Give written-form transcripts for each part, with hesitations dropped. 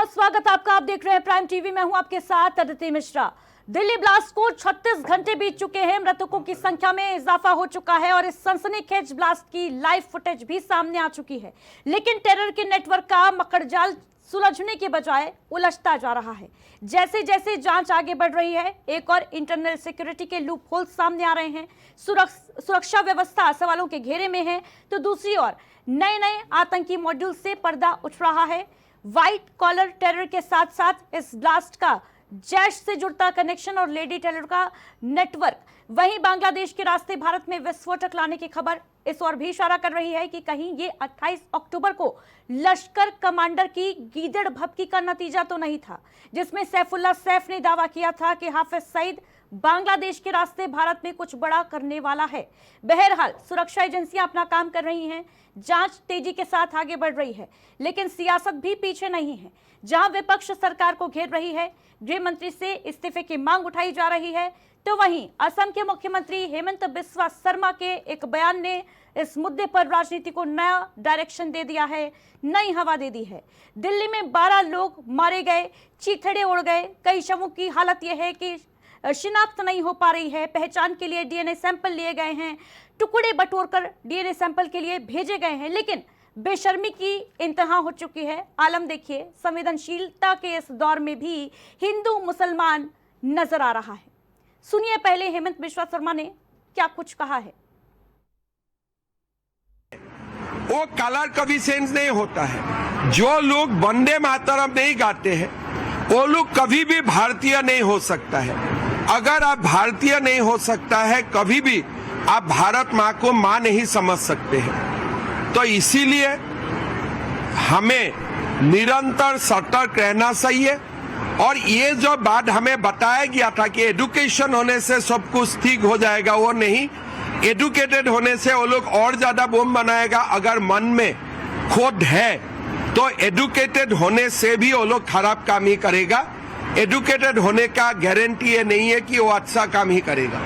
बहुत स्वागत आपका। आप देख रहे हैं प्राइम टीवी। मैं हूं आपके साथ अदिति मिश्रा। दिल्ली ब्लास्ट को 36 घंटे बीत चुके हैं। मृतकों की संख्या में इजाफा हो चुका है और इस सनसनीखेज ब्लास्ट की लाइव फुटेज भी सामने आ चुकी है। लेकिन टेरर के नेटवर्क का मकड़जाल सुलझने के बजाय उलझता जा रहा है। जैसे जैसे जांच आगे बढ़ रही है, एक और इंटरनल सिक्योरिटी के लूप होल सामने आ रहे हैं। सुरक्षा व्यवस्था सवालों के घेरे में है, तो दूसरी ओर नए नए आतंकी मॉड्यूल से पर्दा उठ रहा है। व्हाइट कॉलर टेरर के साथ साथ इस ब्लास्ट का जैश से जुड़ता कनेक्शन और लेडी टेरर का नेटवर्क, वहीं बांग्लादेश के रास्ते भारत में विस्फोटक लाने की खबर इस ओर भी इशारा कर रही है कि कहीं ये 28 अक्टूबर को लश्कर कमांडर की गीदड़ भपकी का नतीजा तो नहीं था, जिसमें सैफुल्लाह सैफ ने दावा किया था कि हाफिज सईद बांग्लादेश के रास्ते भारत में कुछ बड़ा करने वाला है। बहरहाल सुरक्षा एजेंसियां अपना काम कर रही हैं, जांच तेजी के साथ आगे बढ़ रही है, लेकिन सियासत भी पीछे नहीं है। जहां विपक्ष सरकार को घेर रही है, गृह मंत्री से इस्तीफे की मांग उठाई जा रही है, तो वहीं असम के मुख्यमंत्री हेमंत बिस्वा शर्मा के एक बयान ने इस मुद्दे पर राजनीति को नया डायरेक्शन दे दिया है, नई हवा दे दी है। दिल्ली में 12 लोग मारे गए, चीथड़े उड़ गए। कई शवों की हालत यह है कि शिनाख्त नहीं हो पा रही है। पहचान के लिए डीएनए सैंपल लिए गए हैं, टुकड़े बटोरकर डीएनए सैंपल के लिए भेजे गए हैं, लेकिन बेशर्मी की इंतहा हो चुकी है। आलम देखिए, संवेदनशीलता के इस दौर में भी हिंदू मुसलमान नजर आ रहा है। सुनिए पहले हेमंत बिस्वा शर्मा ने क्या कुछ कहा है। वो कलर कभी सेंस नहीं होता है। जो लोग वंदे मातरम नहीं गाते हैं वो लोग कभी भी भारतीय नहीं हो सकता है। अगर आप भारतीय नहीं हो सकता है, कभी भी आप भारत माँ को माँ नहीं समझ सकते हैं। तो इसीलिए हमें निरंतर सतर्क रहना चाहिए। और ये जो बात हमें बताया गया था कि एजुकेशन होने से सब कुछ ठीक हो जाएगा, वो नहीं। एजुकेटेड होने से वो लोग और ज्यादा बम बनाएगा। अगर मन में खोट है तो एजुकेटेड होने से भी वो लोग खराब काम ही करेगा। एजुकेटेड होने का गारंटी ये नहीं है कि वो अच्छा काम ही करेगा।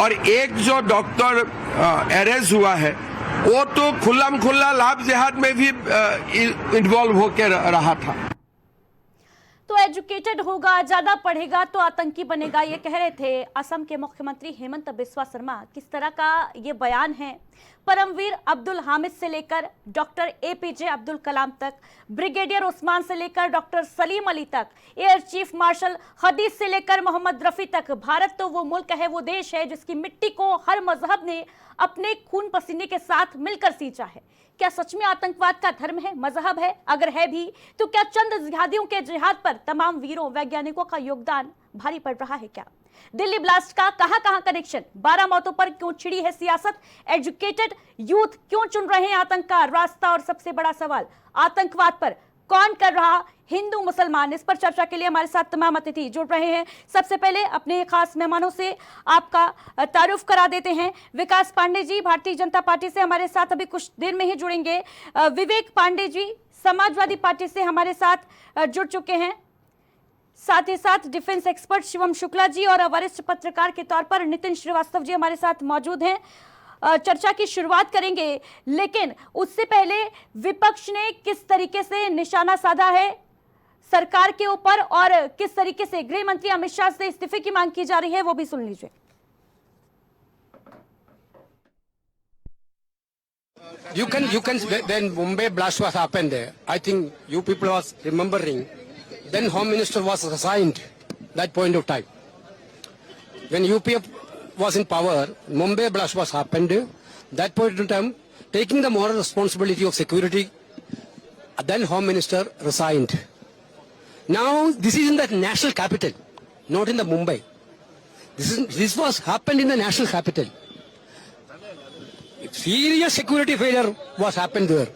और एक जो डॉक्टर अरेस्ट हुआ है, वो तो खुल्लम खुल्ला लाभ जिहाद में भी इन्वॉल्व होकर रहा था। तो एजुकेटेड होगा, ज्यादा पढ़ेगा तो आतंकी बनेगा, ये कह रहे थे असम के मुख्यमंत्री हेमंत बिस्वा शर्मा। किस तरह का ये बयान है। परमवीर अब्दुल हामिद से लेकर डॉक्टर एपीजे अब्दुल कलाम तक, ब्रिगेडियर उस्मान से लेकर डॉक्टर सलीम अली तक, एयर चीफ मार्शल हदीस से लेकर मोहम्मद रफी तक, भारत तो वो मुल्क है, वो देश है जिसकी मिट्टी को हर मजहब ने अपने खून पसीने के साथ मिलकर सींचा है। क्या सच में आतंकवाद का धर्म है, मजहब है? अगर है भी तो क्या चंद जिहादियों के जिहाद पर तमाम वीरों वैज्ञानिकों का योगदान भारी पड़ रहा है? क्या दिल्ली ब्लास्ट का कहां कनेक्शन? 12 मौतों पर क्यों छिड़ी है सियासत? एजुकेटेड यूथ क्यों चुन रहे हैं आतंक का रास्ता? और सबसे बड़ा सवाल, आतंकवाद पर कौन कर रहा हिंदू मुसलमान? इस पर चर्चा के लिए हमारे साथ तमाम अतिथि जुड़ रहे हैं। सबसे पहले अपने खास मेहमानों से आपका तारुफ करा देते हैं। विकास पांडे जी भारतीय जनता पार्टी से हमारे साथ अभी कुछ देर में ही जुड़ेंगे। विवेक पांडे जी समाजवादी पार्टी से हमारे साथ जुड़ चुके हैं। साथ ही साथ डिफेंस एक्सपर्ट शिवम शुक्ला जी और वरिष्ठ पत्रकार के तौर पर नितिन श्रीवास्तव जी हमारे साथ मौजूद हैं। चर्चा की शुरुआत करेंगे, लेकिन उससे पहले विपक्ष ने किस तरीके से निशाना साधा है सरकार के ऊपर और किस तरीके से गृह मंत्री अमित शाह से इस्तीफे की मांग की जा रही है, वो भी सुन लीजिए। You can when Mumbai blast was happened, I think you people was remembering. Then Home Minister was resigned that point of time. When UPF was in power, Mumbai blast was happened. That point of time, taking the moral responsibility of security, then Home Minister resigned. Now this is in the national capital, not in the Mumbai. This was happened in the national capital. Serious security failure was happened there.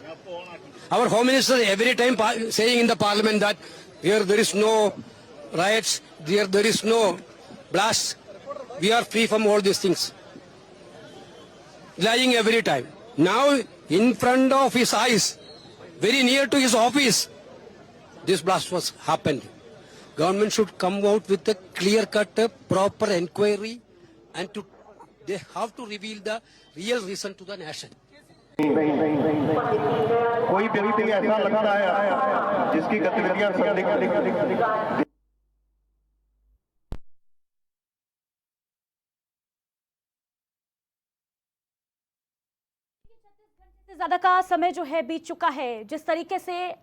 Our Home Minister every time saying in the Parliament that here there is no riots, there is no blast, we are free from all these things. Lying every time. Now in front of his eyes, very near to his office, this blast was happened. Government should come out with a clear-cut, proper inquiry, and they have to reveal the real reason to the nation. कोई व्यक्ति ऐसा लगता है जिसकी गतिविधियां संदिग्ध। से ज्यादा का समय जो है बीत चुका है। जिस तरीके से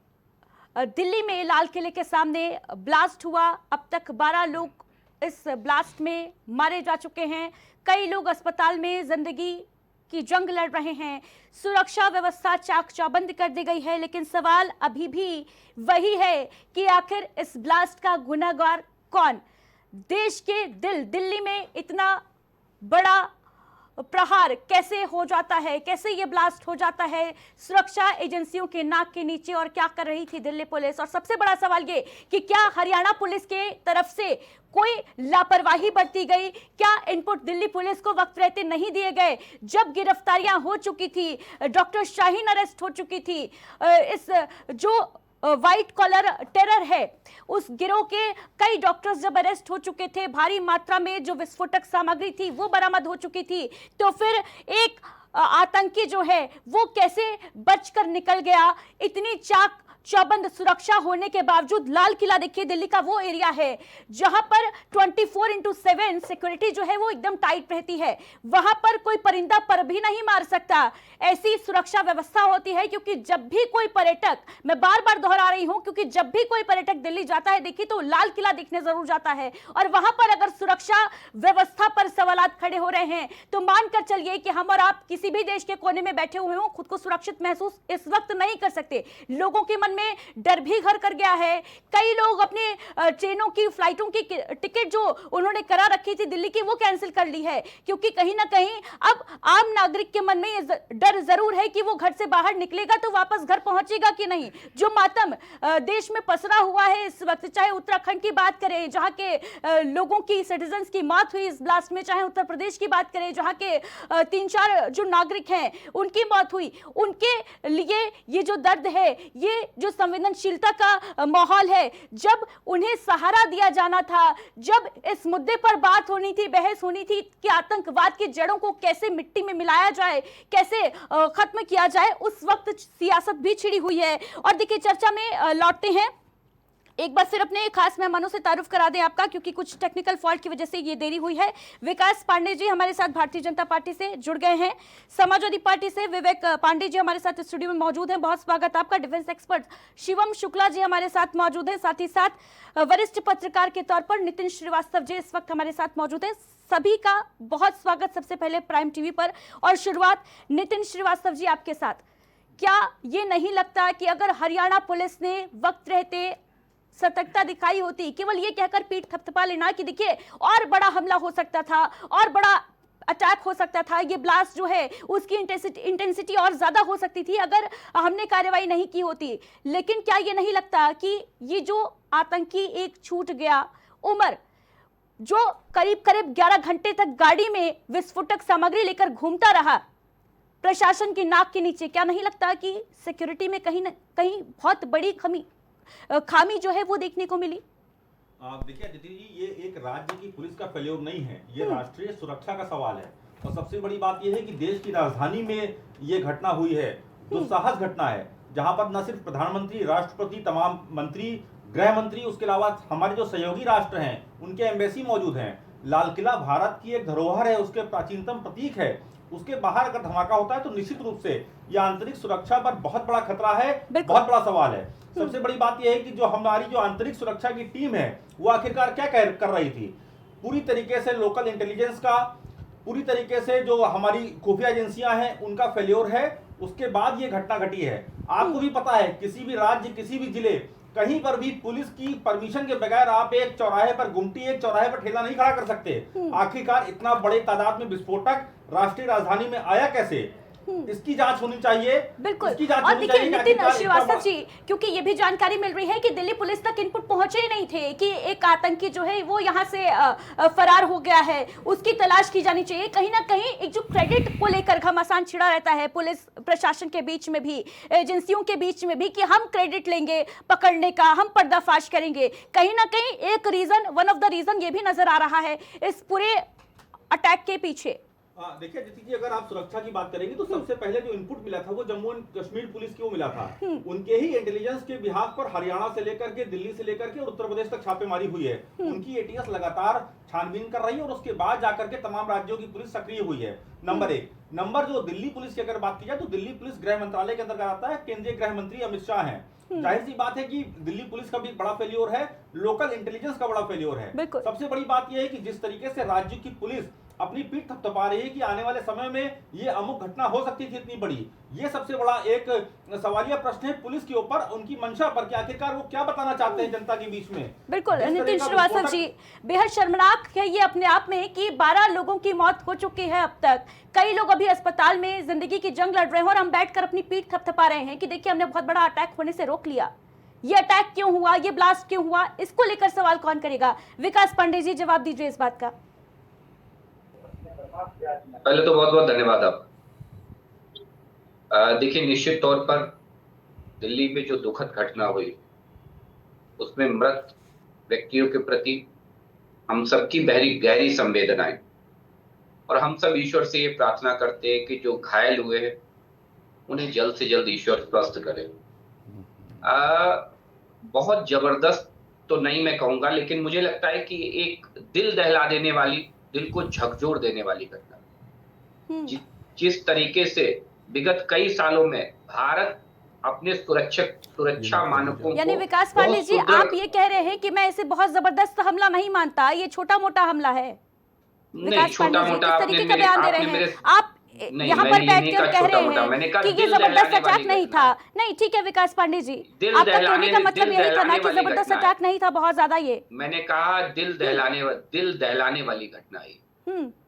दिल्ली में लाल किले के सामने ब्लास्ट हुआ, अब तक 12 लोग इस ब्लास्ट में मारे जा चुके हैं। कई लोग अस्पताल में जिंदगी की जंग लड़ रहे हैं। सुरक्षा व्यवस्था चाक चौबंद कर दी गई है, लेकिन सवाल अभी भी वही है कि आखिर इस ब्लास्ट का गुनहगार कौन? देश के दिल्ली में इतना बड़ा प्रहार कैसे हो जाता है, कैसे ये ब्लास्ट हो जाता है सुरक्षा एजेंसियों के नाक के नीचे, और क्या कर रही थी दिल्ली पुलिस? और सबसे बड़ा सवाल ये कि क्या हरियाणा पुलिस के तरफ से कोई लापरवाही बरती गई? क्या इनपुट दिल्ली पुलिस को वक्त रहते नहीं दिए गए? जब गिरफ्तारियां हो चुकी थी, डॉक्टर शाहीन अरेस्ट हो चुकी थी, इस जो व्हाइट कॉलर टेरर है उस गिरोह के कई डॉक्टर्स जब अरेस्ट हो चुके थे, भारी मात्रा में जो विस्फोटक सामग्री थी वो बरामद हो चुकी थी, तो फिर एक आतंकी जो है वो कैसे बचकर निकल गया? इतनी चाक चौबंद सुरक्षा होने के बावजूद लाल किला देखिए, दिल्ली का वो एरिया है जहां पर 24/7 सिक्योरिटी जो है वो एकदम टाइट रहती है। वहां पर कोई परिंदा पर भी नहीं मार सकता, ऐसी सुरक्षा व्यवस्था होती है। क्योंकि जब भी कोई पर्यटक, मैं बार बार दोहरा रही हूं, क्योंकि जब भी कोई पर्यटक दिल्ली जाता है देखिए तो लाल किला देखने जरूर जाता है, और वहां पर अगर सुरक्षा व्यवस्था पर सवालात खड़े हो रहे हैं तो मानकर चलिए कि हम और आप किसी भी देश के कोने में बैठे हुए हो, खुद को सुरक्षित महसूस इस वक्त नहीं कर सकते। लोगों के मन में डर भी घर कर गया है। कई लोग अपने ट्रेनों की, फ्लाइटों की टिकट जो उन्होंने करा रखी थी दिल्ली की, वो कैंसिल कर ली है, क्योंकि कहीं ना कहीं अब आम नागरिक के मन में ये डर जरूर है कि वो घर से बाहर निकलेगा तो वापस घर पहुंचेगा कि नहीं। जो मातम देश में पसरा हुआ है इस वक्त, चाहे उत्तराखंड की बात करें जहां के लोगों की, सिटीजन्स की मौत हुई इस ब्लास्ट में, चाहे उत्तर प्रदेश की बात करें जहां के 3-4 जो नागरिक हैं उनकी मौत हुई, उनके लिए ये जो दर्द है, ये जो संवेदनशीलता का माहौल है, जब उन्हें सहारा दिया जाना था, जब इस मुद्दे पर बात होनी थी, बहस होनी थी कि आतंकवाद की जड़ों को कैसे मिट्टी में मिलाया जाए, कैसे खत्म किया जाए, उस वक्त सियासत भी छिड़ी हुई है। और देखिए चर्चा में लौटते हैं, एक बार फिर अपने खास मेहमानों से तारुफ करा दें आपका, क्योंकि कुछ टेक्निकल फॉल्ट की वजह से ये देरी हुई है। विकास पांडे जी हमारे साथ भारतीय जनता पार्टी से जुड़ गए हैं, समाजवादी पार्टी से विवेक पांडे जी हमारे साथ स्टूडियो में मौजूद हैं, बहुत स्वागत आपका। डिफेंस एक्सपर्ट शिवम शुक्ला जी हमारे साथ मौजूद हैं, साथ ही साथ वरिष्ठ पत्रकार के तौर पर नितिन श्रीवास्तव जी इस वक्त हमारे साथ मौजूद हैं। सभी का बहुत स्वागत सबसे पहले प्राइम टीवी पर। और शुरुआत नितिन श्रीवास्तव जी आपके साथ, क्या ये नहीं लगता कि अगर हरियाणा पुलिस ने वक्त रहते सतर्कता दिखाई होती, केवल ये कहकर पीठ थपथपा लेना कि देखिए और बड़ा हमला हो सकता था, और बड़ा अटैक हो सकता था, ये ब्लास्ट जो है उसकी इंटेंसिटी और ज्यादा हो सकती थी अगर हमने कार्रवाई नहीं की होती। लेकिन क्या ये नहीं लगता कि ये जो आतंकी एक छूट गया उमर, जो करीब 11 घंटे तक गाड़ी में विस्फोटक सामग्री लेकर घूमता रहा प्रशासन की नाक के नीचे, क्या नहीं लगता कि सिक्योरिटी में कहीं न कहीं बहुत बड़ी खामी जो है वो देखने को मिली? देखिए अदिति जी, ये एक राज्य की पुलिस का फेल्योर नहीं है, ये राष्ट्रीय सुरक्षा का सवाल है। और सबसे बड़ी बात यह है कि देश की राजधानी में ये घटना हुई है, दुस्साहस घटना है, जहां पर न सिर्फ प्रधानमंत्री, राष्ट्रपति, तमाम मंत्री, गृह मंत्री, उसके अलावा हमारे जो सहयोगी राष्ट्र हैं उनके एम्बेसी मौजूद हैं। लाल किला भारत की एक धरोहर है, उसके प्राचीनतम प्रतीक है। उसके बाहर अगर धमाका होता है तो निश्चित रूप से यह आंतरिक सुरक्षा पर बहुत बड़ा खतरा है, बहुत बड़ा सवाल है। सबसे बड़ी बात यह है कि जो हमारी जो आंतरिक सुरक्षा की टीम है वो आखिरकार क्या कर रही थी? पूरी तरीके से लोकल इंटेलिजेंस का, पूरी तरीके से जो हमारी खुफिया एजेंसियां हैं उनका फेल्योर है। उसके बाद ये घटना घटी है। आपको भी पता है, किसी भी राज्य, किसी भी जिले, कहीं पर भी पुलिस की परमिशन के बगैर आप एक चौराहे पर गुमटी, एक चौराहे पर ठेला नहीं खड़ा कर सकते। आखिरकार इतना बड़े तादाद में विस्फोटक राष्ट्रीय राजधानी में आया कैसे? इसकी जांच होनी चाहिए। बिल्कुल। और देखिए नितिन श्रीवास्तव जी, क्योंकि ये भी जानकारी मिल रही है कि दिल्ली पुलिस तक इनपुट पहुंचे ही नहीं थे कि एक आतंकी जो है वो यहाँ से फरार हो गया है, उसकी तलाश की जानी चाहिए। कहीं ना कहीं एक जो क्रेडिट को लेकर घमासान छिड़ा रहता है पुलिस प्रशासन के बीच में भी, एजेंसियों के बीच में भी, कि हम क्रेडिट लेंगे पकड़ने का, हम पर्दाफाश करेंगे। कहीं ना कहीं एक reason, one of the reason ये भी नजर आ रहा है इस पूरे अटैक के पीछे। देखिए अदिति जी, अगर आप सुरक्षा की बात करेंगे तो सबसे पहले जो इनपुट मिला था वो जम्मू एंड कश्मीर पुलिस को मिला था। उनके ही इंटेलिजेंस के बिहाफ पर हरियाणा से लेकर के दिल्ली से लेकर के और उत्तर प्रदेश तक छापेमारी हुई है। उनकी एटीएस लगातार छानबीन कर रही है और उसके बाद जाकर के तमाम राज्यों की पुलिस सक्रिय हुई है। नंबर 1। नंबर जो दिल्ली पुलिस की अगर बात की जाए तो दिल्ली पुलिस गृह मंत्रालय के अंतर्गत आता है। केंद्रीय गृह मंत्री अमित शाह हैं। जाहिर सी बात है कि दिल्ली पुलिस का भी बड़ा फेल्योर है, लोकल इंटेलिजेंस का बड़ा फेल्योर है। सबसे बड़ी बात यह है कि जिस तरीके से राज्य की पुलिस अपनी पीठ थपथपा रही है कि आने वाले समय में ये अमुक घटना हो सकती थी इतनी बड़ी, ये सबसे बड़ा एक सवालिया प्रश्न है पुलिस के ऊपर, उनकी मंशा पर कि आखिरकार वो क्या बताना चाहते हैं जनता के बीच में। बिल्कुल नितिन श्रीवास्तव जी, बेहद शर्मनाक है ये अपने आप में कि 12 लोगों की मौत हो चुकी है अब तक। कई लोग अभी अस्पताल में जिंदगी की जंग लड़ रहे हैं और हम बैठकर अपनी पीठ थपथपा रहे हैं कि देखिए हमने बहुत बड़ा अटैक होने से रोक लिया। ये अटैक क्यों हुआ, ये ब्लास्ट क्यों हुआ, इसको लेकर सवाल कौन करेगा? विकास पांडे जी जवाब दीजिए इस बात का। पहले तो बहुत बहुत धन्यवाद आप। देखिए, निश्चित तौर पर दिल्ली में जो दुखद घटना हुई उसमें मृत व्यक्तियों के प्रति हम सबकी गहरी संवेदनाएं, और हम सब ईश्वर से ये प्रार्थना करते हैं कि जो घायल हुए हैं उन्हें जल्द से जल्द ईश्वर स्वस्थ करे। बहुत जबरदस्त तो नहीं मैं कहूंगा, लेकिन मुझे लगता है कि एक दिल दहला देने वाली, दिल को झकझोर देने वाली घटना। जिस तरीके से विगत कई सालों में भारत अपने सुरक्षा मानकों, यानी विकास पांडे जी आप ये कह रहे हैं कि मैं इसे बहुत जबरदस्त हमला नहीं मानता, ये छोटा मोटा हमला है। नहीं, छोटा मोटा किस तरीके का बयान दे रहे हैं आप यहाँ पर बैठकर कह रहे हैं कि ये जबरदस्त अटैक नहीं था? नहीं, ठीक है विकास पांडे जी, आपका कहने का मतलब यही था ना कि जबरदस्त अटैक नहीं था बहुत ज्यादा। ये मैंने कहा दिल दहलाने वाली घटना है।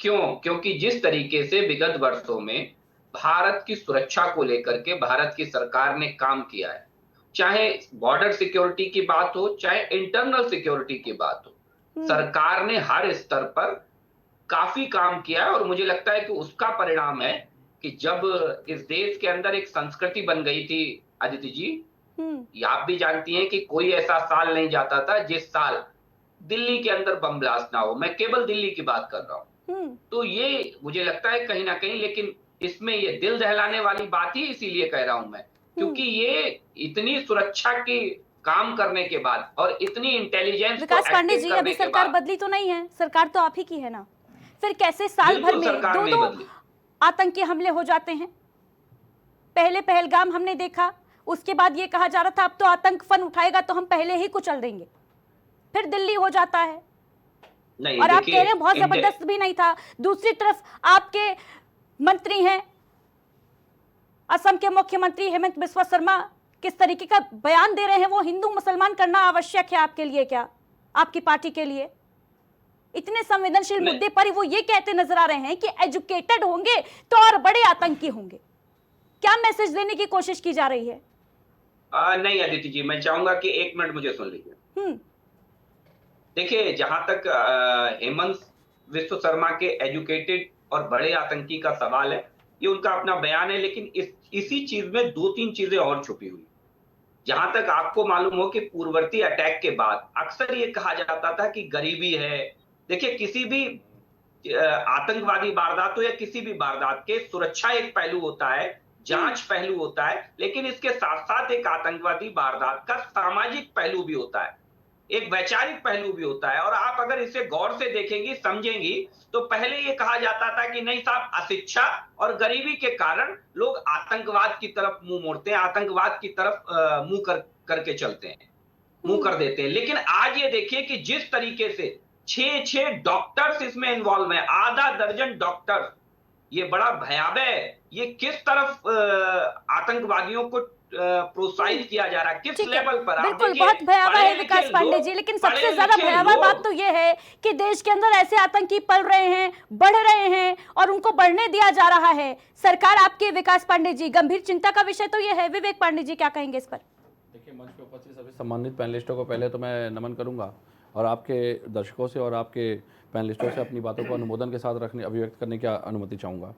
क्यों? क्योंकि जिस तरीके से विगत वर्षों में भारत की सुरक्षा को लेकर के भारत की सरकार ने काम किया है, चाहे बॉर्डर सिक्योरिटी की बात हो, चाहे इंटरनल सिक्योरिटी की बात हो, सरकार ने हर स्तर पर काफी काम किया है। और मुझे लगता है कि उसका परिणाम है कि जब इस देश के अंदर एक संस्कृति बन गई थी अदिति जी, आप भी जानती हैं कि कोई ऐसा साल नहीं जाता था जिस साल दिल्ली के अंदर बम ब्लास्ट ना हो। मैं केवल दिल्ली की बात कर रहा हूं। तो ये मुझे लगता है कहीं ना कहीं, लेकिन इसमें ये दिल दहलाने वाली बात ही इसीलिए कह रहा हूं मैं, क्योंकि ये इतनी सुरक्षा की काम करने के बाद और इतनी इंटेलिजेंस, विकास पांडे जी अभी सरकार बदली तो नहीं है, सरकार तो आप ही की है ना, फिर कैसे साल भर में दो आतंकी हमले हो जाते हैं? पहले पहलगाम हमने देखा, उसके बाद ये कहा जा रहा था अब तो आतंक फन उठाएगा तो हम पहले ही कुचल देंगे, फिर दिल्ली हो जाता है। और आप कह रहे हैं बहुत जबरदस्त भी नहीं था। दूसरी तरफ आपके मंत्री हैं, असम के मुख्यमंत्री हेमंत बिस्वा शर्मा, किस तरीके का बयान दे रहे हैं? वो हिंदू मुसलमान करना आवश्यक है आपके लिए क्या, आपकी पार्टी के लिए? इतने संवेदनशील मुद्दे पर वो ये कहते नजर आ रहे हैं कि एजुकेटेड होंगे तो और बड़े आतंकी होंगे। क्या मैसेज देने की कोशिश की जा रही है? नहीं अदिति जी, मैं चाहूंगा कि 1 मिनट मुझे सुन लीजिए। देखिए, जहां तक हेमंत बिस्वा शर्मा के एजुकेटेड और बड़े आतंकी का सवाल है, ये उनका अपना बयान है, लेकिन इसी चीज में 2-3 चीजें और छुपी हुई। जहां तक आपको मालूम हो कि पूर्ववर्ती अटैक के बाद अक्सर ये कहा जाता था कि गरीबी है। देखिए, किसी भी आतंकवादी वारदात हो या किसी भी वारदात के सुरक्षा एक पहलू होता है, जांच पहलू होता है, लेकिन इसके साथ साथ एक आतंकवादी वारदात का सामाजिक पहलू भी होता है, एक वैचारिक पहलू भी होता है। और आप अगर इसे गौर से देखेंगी, समझेंगी, तो पहले ये कहा जाता था कि नहीं साहब, अशिक्षा और गरीबी के कारण लोग आतंकवाद की तरफ मुंह मोड़ते हैं, आतंकवाद की तरफ मुंह करके चलते हैं, मुंह कर देते हैं। लेकिन आज ये देखिए कि जिस तरीके से 6 डॉक्टर्स इसमें इन्वॉल्व हैं, आधा दर्जन डॉक्टर, ये बड़ा भयावह है। ये किस तरफ आतंकवादियों को प्रोत्साहित किया जा रहा है, किस लेवल पर? बिल्कुल बहुत भयावह है विकास पांडे जी, लेकिन सबसे ज्यादा भयावह बात तो ये है कि देश के अंदर ऐसे आतंकी पल रहे हैं, बढ़ रहे हैं और उनको बढ़ने दिया जा रहा है। सरकार आपके, विकास पांडे जी, गंभीर चिंता का विषय तो ये है। विवेक पांडे जी क्या कहेंगे इस पर? देखिए, मंच पे उपस्थित सभी सम्मानित पैनलिस्टों को पहले तो मैं नमन करूंगा और आपके दर्शकों से और आपके पैनलिस्टों से अपनी बातों को अनुमोदन के साथ अभिव्यक्त करने की अनुमति चाहूँगा।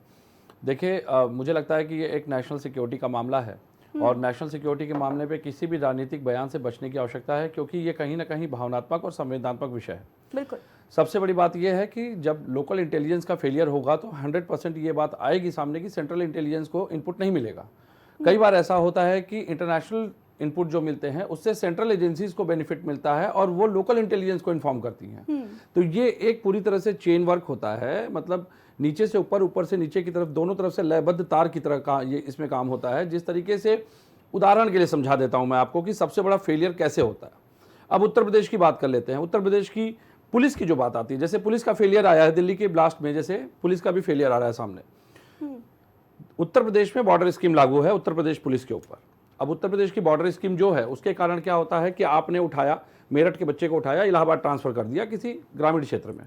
देखिए, मुझे लगता है कि ये एक नेशनल सिक्योरिटी का मामला है और नेशनल सिक्योरिटी के मामले पे किसी भी राजनीतिक बयान से बचने की आवश्यकता है, क्योंकि ये कहीं ना कहीं भावनात्मक और संवेदनात्मक विषय है। बिल्कुल। सबसे बड़ी बात यह है कि जब लोकल इंटेलिजेंस का फेलियर होगा तो 100% ये बात आएगी सामने कि सेंट्रल इंटेलिजेंस को इनपुट नहीं मिलेगा। कई बार ऐसा होता है कि इंटरनेशनल इनपुट जो मिलते हैं उससे सेंट्रल एजेंसीज को बेनिफिट मिलता है और वो लोकल इंटेलिजेंस को इन्फॉर्म करती हैं। तो ये एक पूरी तरह से चेन वर्क होता है, मतलब नीचे से ऊपर, ऊपर से नीचे की तरफ, दोनों तरफ से लयबद्ध तार की तरह का ये इसमें काम होता है। जिस तरीके से, उदाहरण के लिए समझा देता हूं मैं आपको कि सबसे बड़ा फेलियर कैसे होता है। अब उत्तर प्रदेश की बात कर लेते हैं। उत्तर प्रदेश की पुलिस की जो बात आती है, जैसे पुलिस का फेलियर आया है दिल्ली के ब्लास्ट में, जैसे पुलिस का भी फेलियर आ रहा है सामने। उत्तर प्रदेश में बॉर्डर स्कीम लागू है उत्तर प्रदेश पुलिस के ऊपर। अब उत्तर प्रदेश की बॉर्डर स्कीम जो है उसके कारण क्या होता है कि आपने उठाया, मेरठ के बच्चे को उठाया, इलाहाबाद ट्रांसफर कर दिया किसी ग्रामीण क्षेत्र में।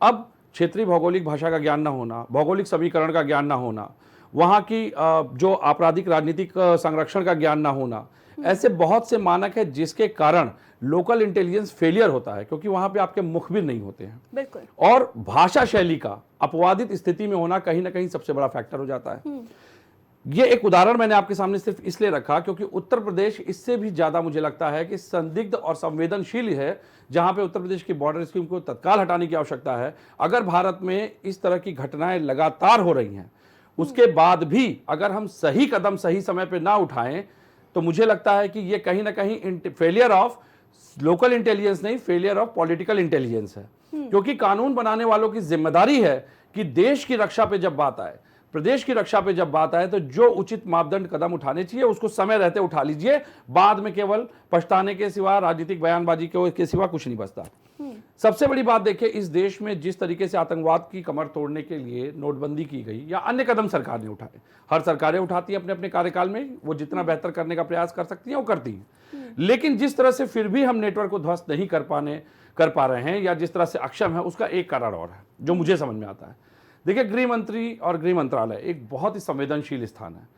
अब क्षेत्रीय भौगोलिक भाषा का ज्ञान ना होना, भौगोलिक समीकरण का ज्ञान ना होना, वहाँ की जो आपराधिक राजनीतिक संरक्षण का ज्ञान ना होना, ऐसे बहुत से मानक है जिसके कारण लोकल इंटेलिजेंस फेलियर होता है, क्योंकि वहां पे आपके मुखबिर नहीं होते हैं। बिल्कुल। और भाषा शैली का अपवादित स्थिति में होना कहीं ना कहीं सबसे बड़ा फैक्टर हो जाता है। ये एक उदाहरण मैंने आपके सामने सिर्फ इसलिए रखा क्योंकि उत्तर प्रदेश इससे भी ज्यादा मुझे लगता है कि संदिग्ध और संवेदनशील है, जहां पे उत्तर प्रदेश की बॉर्डर स्कीम को तत्काल हटाने की आवश्यकता है। अगर भारत में इस तरह की घटनाएं लगातार हो रही हैं, उसके बाद भी अगर हम सही कदम सही समय पर ना उठाएं, तो मुझे लगता है कि ये कहीं ना कहीं फेलियर ऑफ लोकल इंटेलिजेंस नहीं, फेलियर ऑफ पॉलिटिकल इंटेलिजेंस है। क्योंकि कानून बनाने वालों की जिम्मेदारी है कि देश की रक्षा पे जब बात आए, प्रदेश की रक्षा पे जब बात आए, तो जो उचित मापदंड कदम उठाने चाहिए उसको समय रहते उठा लीजिए। बाद में केवल पछताने के सिवा, राजनीतिक बयानबाजी के सिवा कुछ नहीं बचता। सबसे बड़ी बात देखिए, इस देश में जिस तरीके से आतंकवाद की कमर तोड़ने के लिए नोटबंदी की गई या अन्य कदम सरकार ने उठाए, हर सरकारें उठाती हैं अपने अपने कार्यकाल में, वो जितना बेहतर करने का प्रयास कर सकती हैं वो करती हैं। लेकिन जिस तरह से फिर भी हम नेटवर्क को ध्वस्त नहीं कर पा रहे हैं या जिस तरह से अक्षम है, उसका एक कारण और है जो मुझे समझ में आता है। देखिए, गृह मंत्री और गृह मंत्रालय एक बहुत ही संवेदनशील स्थान है।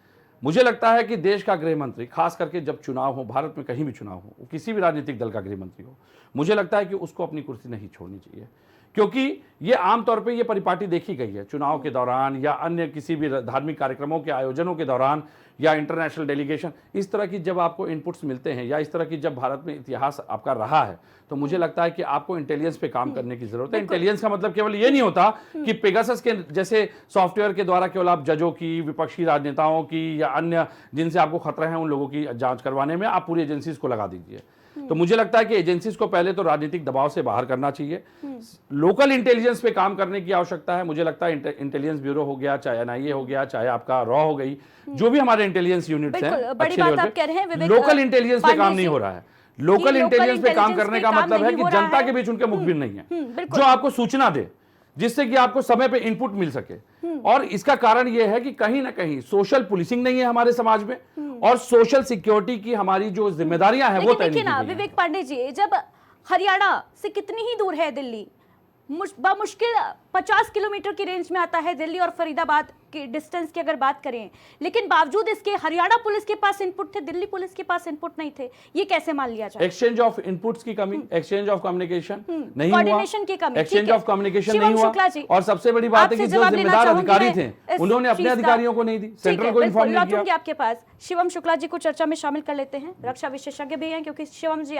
मुझे लगता है कि देश का गृह मंत्री, खास करके जब चुनाव हो, भारत में कहीं भी चुनाव हो, किसी भी राजनीतिक दल का गृह मंत्री हो, मुझे लगता है कि उसको अपनी कुर्सी नहीं छोड़नी चाहिए। क्योंकि ये आमतौर पे ये परिपाटी देखी गई है चुनाव के दौरान या अन्य किसी भी धार्मिक कार्यक्रमों के आयोजनों के दौरान या इंटरनेशनल डेलीगेशन, इस तरह की जब आपको इनपुट्स मिलते हैं या इस तरह की जब भारत में इतिहास आपका रहा है, तो मुझे लगता है कि आपको इंटेलिजेंस पे काम करने की जरूरत है। इंटेलिजेंस का मतलब केवल ये नहीं होता कि पेगासस के जैसे सॉफ्टवेयर के द्वारा केवल आप जजों की, विपक्षी राजनेताओं की या अन्य जिनसे आपको खतरा है उन लोगों की जांच करवाने में आप पूरी एजेंसीज को लगा दीजिए। तो मुझे लगता है कि एजेंसीज को पहले तो राजनीतिक दबाव से बाहर करना चाहिए। लोकल इंटेलिजेंस पे काम करने की आवश्यकता है। मुझे लगता है इंटेलिजेंस ब्यूरो हो गया, चाहे एनआईए हो गया, चाहे आपका रॉ हो गई, जो भी हमारे इंटेलिजेंस यूनिट्स हैं, अच्छे लेवल पे, लोकल इंटेलिजेंस पे काम नहीं हो रहा है। लोकल इंटेलिजेंस पे काम करने का मतलब है कि जनता के बीच उनके मुखबिर नहीं है, जो आपको सूचना दे, जिससे कि आपको समय पे इनपुट मिल सके। और इसका कारण यह है कि कहीं ना कहीं सोशल पुलिसिंग नहीं है हमारे समाज में और सोशल सिक्योरिटी की हमारी जो जिम्मेदारियां हैं वो तय नहीं की गई हैं। विवेक पांडे जी, जब हरियाणा से कितनी ही दूर है दिल्ली, मुश्किल 50 किलोमीटर की रेंज में आता है दिल्ली और फरीदाबाद के डिस्टेंस की अगर बात करें, लेकिन बावजूद इसके हरियाणा पुलिस के पास इनपुट थे, दिल्ली पुलिस के पास इनपुट नहीं थे। ये कैसे मान लिया जाए? एक्सचेंज ऑफ इनपुट्स की कमी, एक्सचेंज ऑफ कम्युनिकेशन नहीं हुआ, कोऑर्डिनेशन की कमी, एक्सचेंज ऑफ कम्युनिकेशन नहीं हुआ, और सबसे बड़ी बात है कि जो जिम्मेदार अधिकारी थे उन्होंने अपने अधिकारियों को नहीं दी, सेंट्रल को इन्फॉर्म नहीं किया। आपके पास शिवम शुक्ला जी को चर्चा में शामिल कर लेते हैं, रक्षा विशेषज्ञ भी हैं, क्योंकि शिवम जी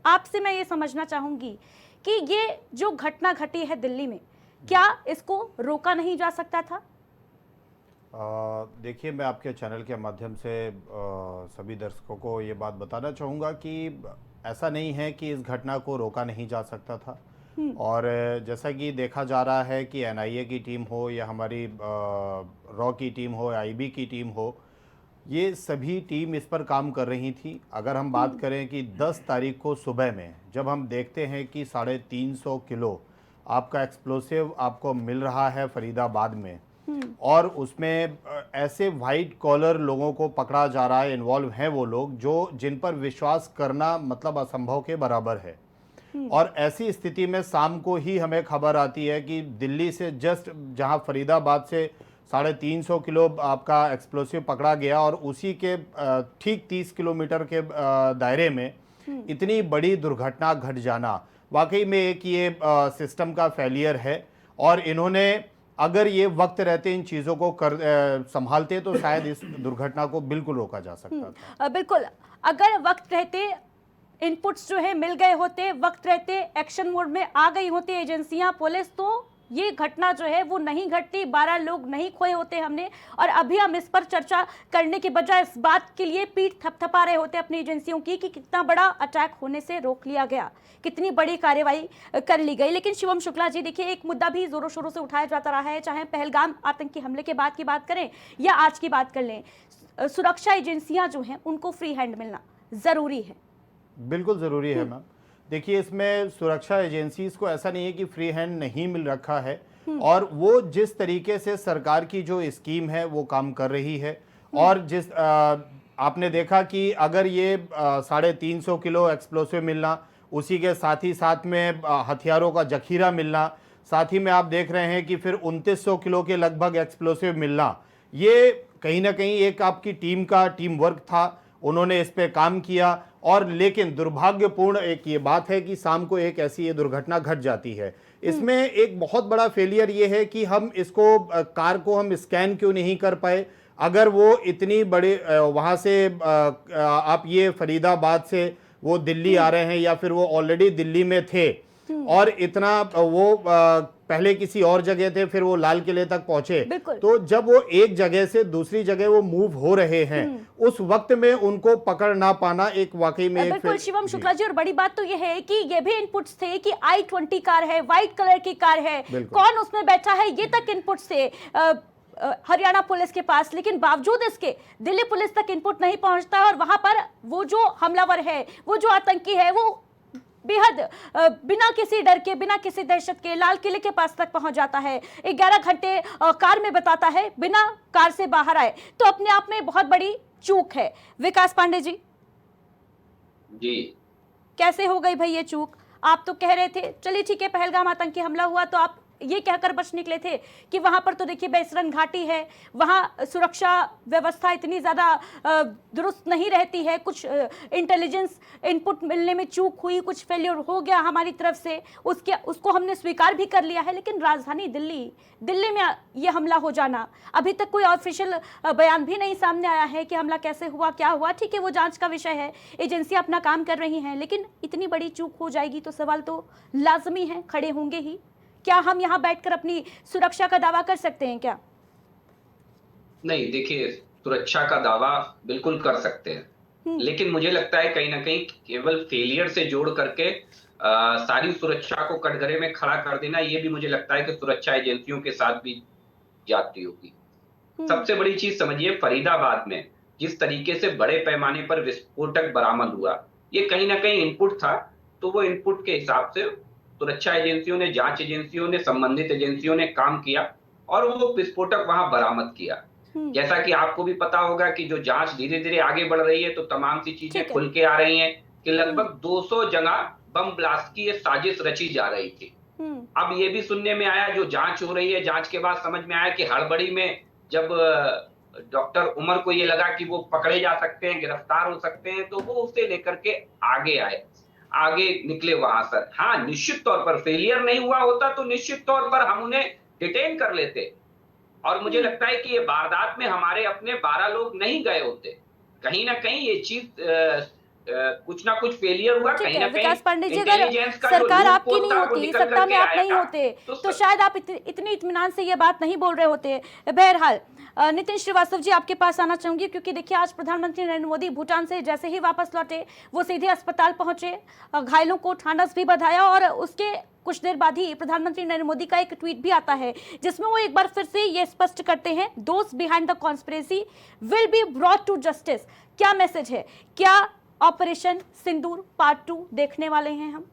आपसे मैं ये समझना चाहूंगी कि ये जो घटना घटी है दिल्ली में, क्या इसको रोका नहीं जा सकता था? देखिए, मैं आपके चैनल के माध्यम से सभी दर्शकों को ये बात बताना चाहूँगा कि ऐसा नहीं है कि इस घटना को रोका नहीं जा सकता था। और जैसा कि देखा जा रहा है कि एनआईए की टीम हो या हमारी रॉ की टीम हो, आईबी की टीम हो, ये सभी टीम इस पर काम कर रही थी। अगर हम बात करें कि 10 तारीख को सुबह में जब हम देखते हैं कि 350 किलो आपका एक्सप्लोसिव आपको मिल रहा है फरीदाबाद में, और उसमें ऐसे वाइट कॉलर लोगों को पकड़ा जा रहा है, इन्वॉल्व हैं वो लोग जिन पर विश्वास करना मतलब असंभव के बराबर है। और ऐसी स्थिति में शाम को ही हमें खबर आती है कि दिल्ली से जस्ट जहां फरीदाबाद से 350 किलो आपका एक्सप्लोसिव पकड़ा गया और उसी के ठीक 30 किलोमीटर के दायरे में इतनी बड़ी दुर्घटना घट जाना वाकई में एक ये सिस्टम का फेलियर है। और इन्होंने अगर ये वक्त रहते इन चीज़ों को संभालते तो शायद इस दुर्घटना को बिल्कुल रोका जा सकता था। बिल्कुल, अगर वक्त रहते इनपुट्स जो है मिल गए होते, वक्त रहते एक्शन मोड में आ गई होती एजेंसियां, पुलिस, तो ये घटना जो है वो नहीं घटती, 12 लोग नहीं खोए होते हमने। और अभी हम इस पर चर्चा करने के बजाय इस बात के लिए पीठ थपथपा रहे होते अपनी एजेंसियों की कि कितना बड़ा अटैक होने से रोक लिया गया, कितनी बड़ी कार्रवाई कर ली गई। लेकिन शिवम शुक्ला जी, देखिए, एक मुद्दा भी जोरों शोरों से उठाया जाता रहा है, चाहे पहलगाम आतंकी हमले के बाद की बात करें या आज की बात कर लें, सुरक्षा एजेंसियां जो हैं उनको फ्री हैंड मिलना जरूरी है। बिल्कुल ज़रूरी है मैम। देखिए, इसमें सुरक्षा एजेंसीज को ऐसा नहीं है कि फ्री हैंड नहीं मिल रखा है, और वो जिस तरीके से सरकार की जो स्कीम है वो काम कर रही है, और जिस आपने देखा कि अगर ये 350 किलो एक्सप्लोसिव मिलना, उसी के साथ ही साथ में हथियारों का जखीरा मिलना, साथ ही में आप देख रहे हैं कि फिर 2900 किलो के लगभग एक्सप्लोसिव मिलना, ये कहीं ना कहीं एक आपकी टीम का टीम वर्क था, उन्होंने इस पे काम किया। और लेकिन दुर्भाग्यपूर्ण एक ये बात है कि शाम को एक ऐसी ये दुर्घटना घट जाती है। इसमें एक बहुत बड़ा फेलियर ये है कि हम इसको कार को हम स्कैन क्यों नहीं कर पाए। अगर वो इतनी बड़े वहाँ से आप ये फरीदाबाद से वो दिल्ली आ रहे हैं, या फिर वो ऑलरेडी दिल्ली में थे और इतना वो पहले किसी और जगह थे, फिर वो लाल किले तक पहुंचे, तो जब वो एक जगह से दूसरी जगह वो मूव हो रहे हैं, उस वक्त में उनको पकड़ ना पाना एक वाकई में बिल्कुल शिवम शुक्ला जी। और बड़ी बात तो ये है कि ये भी इनपुट्स थे कि i20 कार है, व्हाइट कलर की कार है, कौन उसमें बैठा है, ये तक इनपुट्स थे हरियाणा पुलिस के पास। लेकिन बावजूद इसके दिल्ली पुलिस तक इनपुट नहीं पहुंचता, और वहां पर वो जो हमलावर है, वो जो आतंकी है, वो बेहद बिना किसी डर के, बिना किसी दहशत के लाल किले के पास तक पहुंच जाता है, 11 घंटे कार में बताता है, बिना कार से बाहर आए। तो अपने आप में बहुत बड़ी चूक है। विकास पांडे जी, कैसे हो गई भाई ये चूक? आप तो कह रहे थे, चलिए ठीक है, पहलगाम आतंकी हमला हुआ तो आप ये कहकर बच निकले थे कि वहां पर तो देखिए बेसरन घाटी है, वहां सुरक्षा व्यवस्था इतनी ज्यादा दुरुस्त नहीं रहती है, कुछ इंटेलिजेंस इनपुट मिलने में चूक हुई, कुछ फेलियर हो गया हमारी तरफ से, उसको हमने स्वीकार भी कर लिया है। लेकिन राजधानी दिल्ली में ये हमला हो जाना, अभी तक कोई ऑफिशियल बयान भी नहीं सामने आया है कि हमला कैसे हुआ, क्या हुआ। ठीक है, वो जांच का विषय है, एजेंसियां अपना काम कर रही हैं, लेकिन इतनी बड़ी चूक हो जाएगी तो सवाल तो लाजमी है, खड़े होंगे ही। क्या हम यहाँ बैठकर अपनी सुरक्षा का दावा कर सकते हैं क्या? नहीं, देखिए, सुरक्षा का दावा बिल्कुल कर सकते हैं, लेकिन मुझे लगता है कहीं ना कहीं केवल फेलियर से जोड़ करके सारी सुरक्षा को कटघरे में खड़ा कर देना, ये भी मुझे लगता है कि सुरक्षा एजेंसियों के साथ भी जाती होगी। सबसे बड़ी चीज समझिए, फरीदाबाद में जिस तरीके से बड़े पैमाने पर विस्फोटक बरामद हुआ, ये कहीं ना कहीं इनपुट था, तो वो इनपुट के हिसाब से सुरक्षा एजेंसियों ने, जांच एजेंसियों ने, संबंधित एजेंसियों ने काम किया और वो विस्फोटक वहां बरामद किया। जैसा कि आपको भी पता होगा कि जो जांच धीरे धीरे आगे बढ़ रही है, तो तमाम सी चीजें खुल के आ रही हैं कि लगभग 200 जगह बम ब्लास्ट की ये साजिश रची जा रही थी। अब ये भी सुनने में आया, जो जांच हो रही है, जांच के बाद समझ में आया कि हड़बड़ी में जब डॉक्टर उमर को ये लगा कि वो पकड़े जा सकते हैं, गिरफ्तार हो सकते हैं, तो वो उसे लेकर के आगे निकले वहां सर। हाँ, निश्चित तौर पर फेलियर नहीं हुआ होता तो निश्चित तौर पर हम उन्हें डिटेन कर लेते, और मुझे लगता है कि ये वारदात में हमारे अपने 12 लोग नहीं गए होते। कहीं ना कहीं ये चीज कुछ ना कुछ फेलियर हुआ, कहीं ना कहीं। विकास पांडे जी, अगर सरकार आपकी नहीं होती, सत्ता में आप नहीं होते, तो शायद आप इतने इत्मीनान से ये बात नहीं बोल रहे होते। बहरहाल, नितिन श्रीवास्तव जी, आपके पास आना चाहूंगी, क्योंकि देखिए आज प्रधानमंत्री नरेंद्र मोदी भूटान से जैसे ही वापस लौटे, वो सीधे अस्पताल पहुंचे, घायलों को ढांढस भी बधाया, और उसके कुछ देर बाद ही प्रधानमंत्री नरेंद्र मोदी का एक ट्वीट भी आता है जिसमें वो एक बार फिर से ये स्पष्ट करते हैं, दोस्त behind the conspiracy will be brought to justice. क्या मैसेज है? क्या ऑपरेशन सिंदूर पार्ट 2 देखने वाले हैं हम?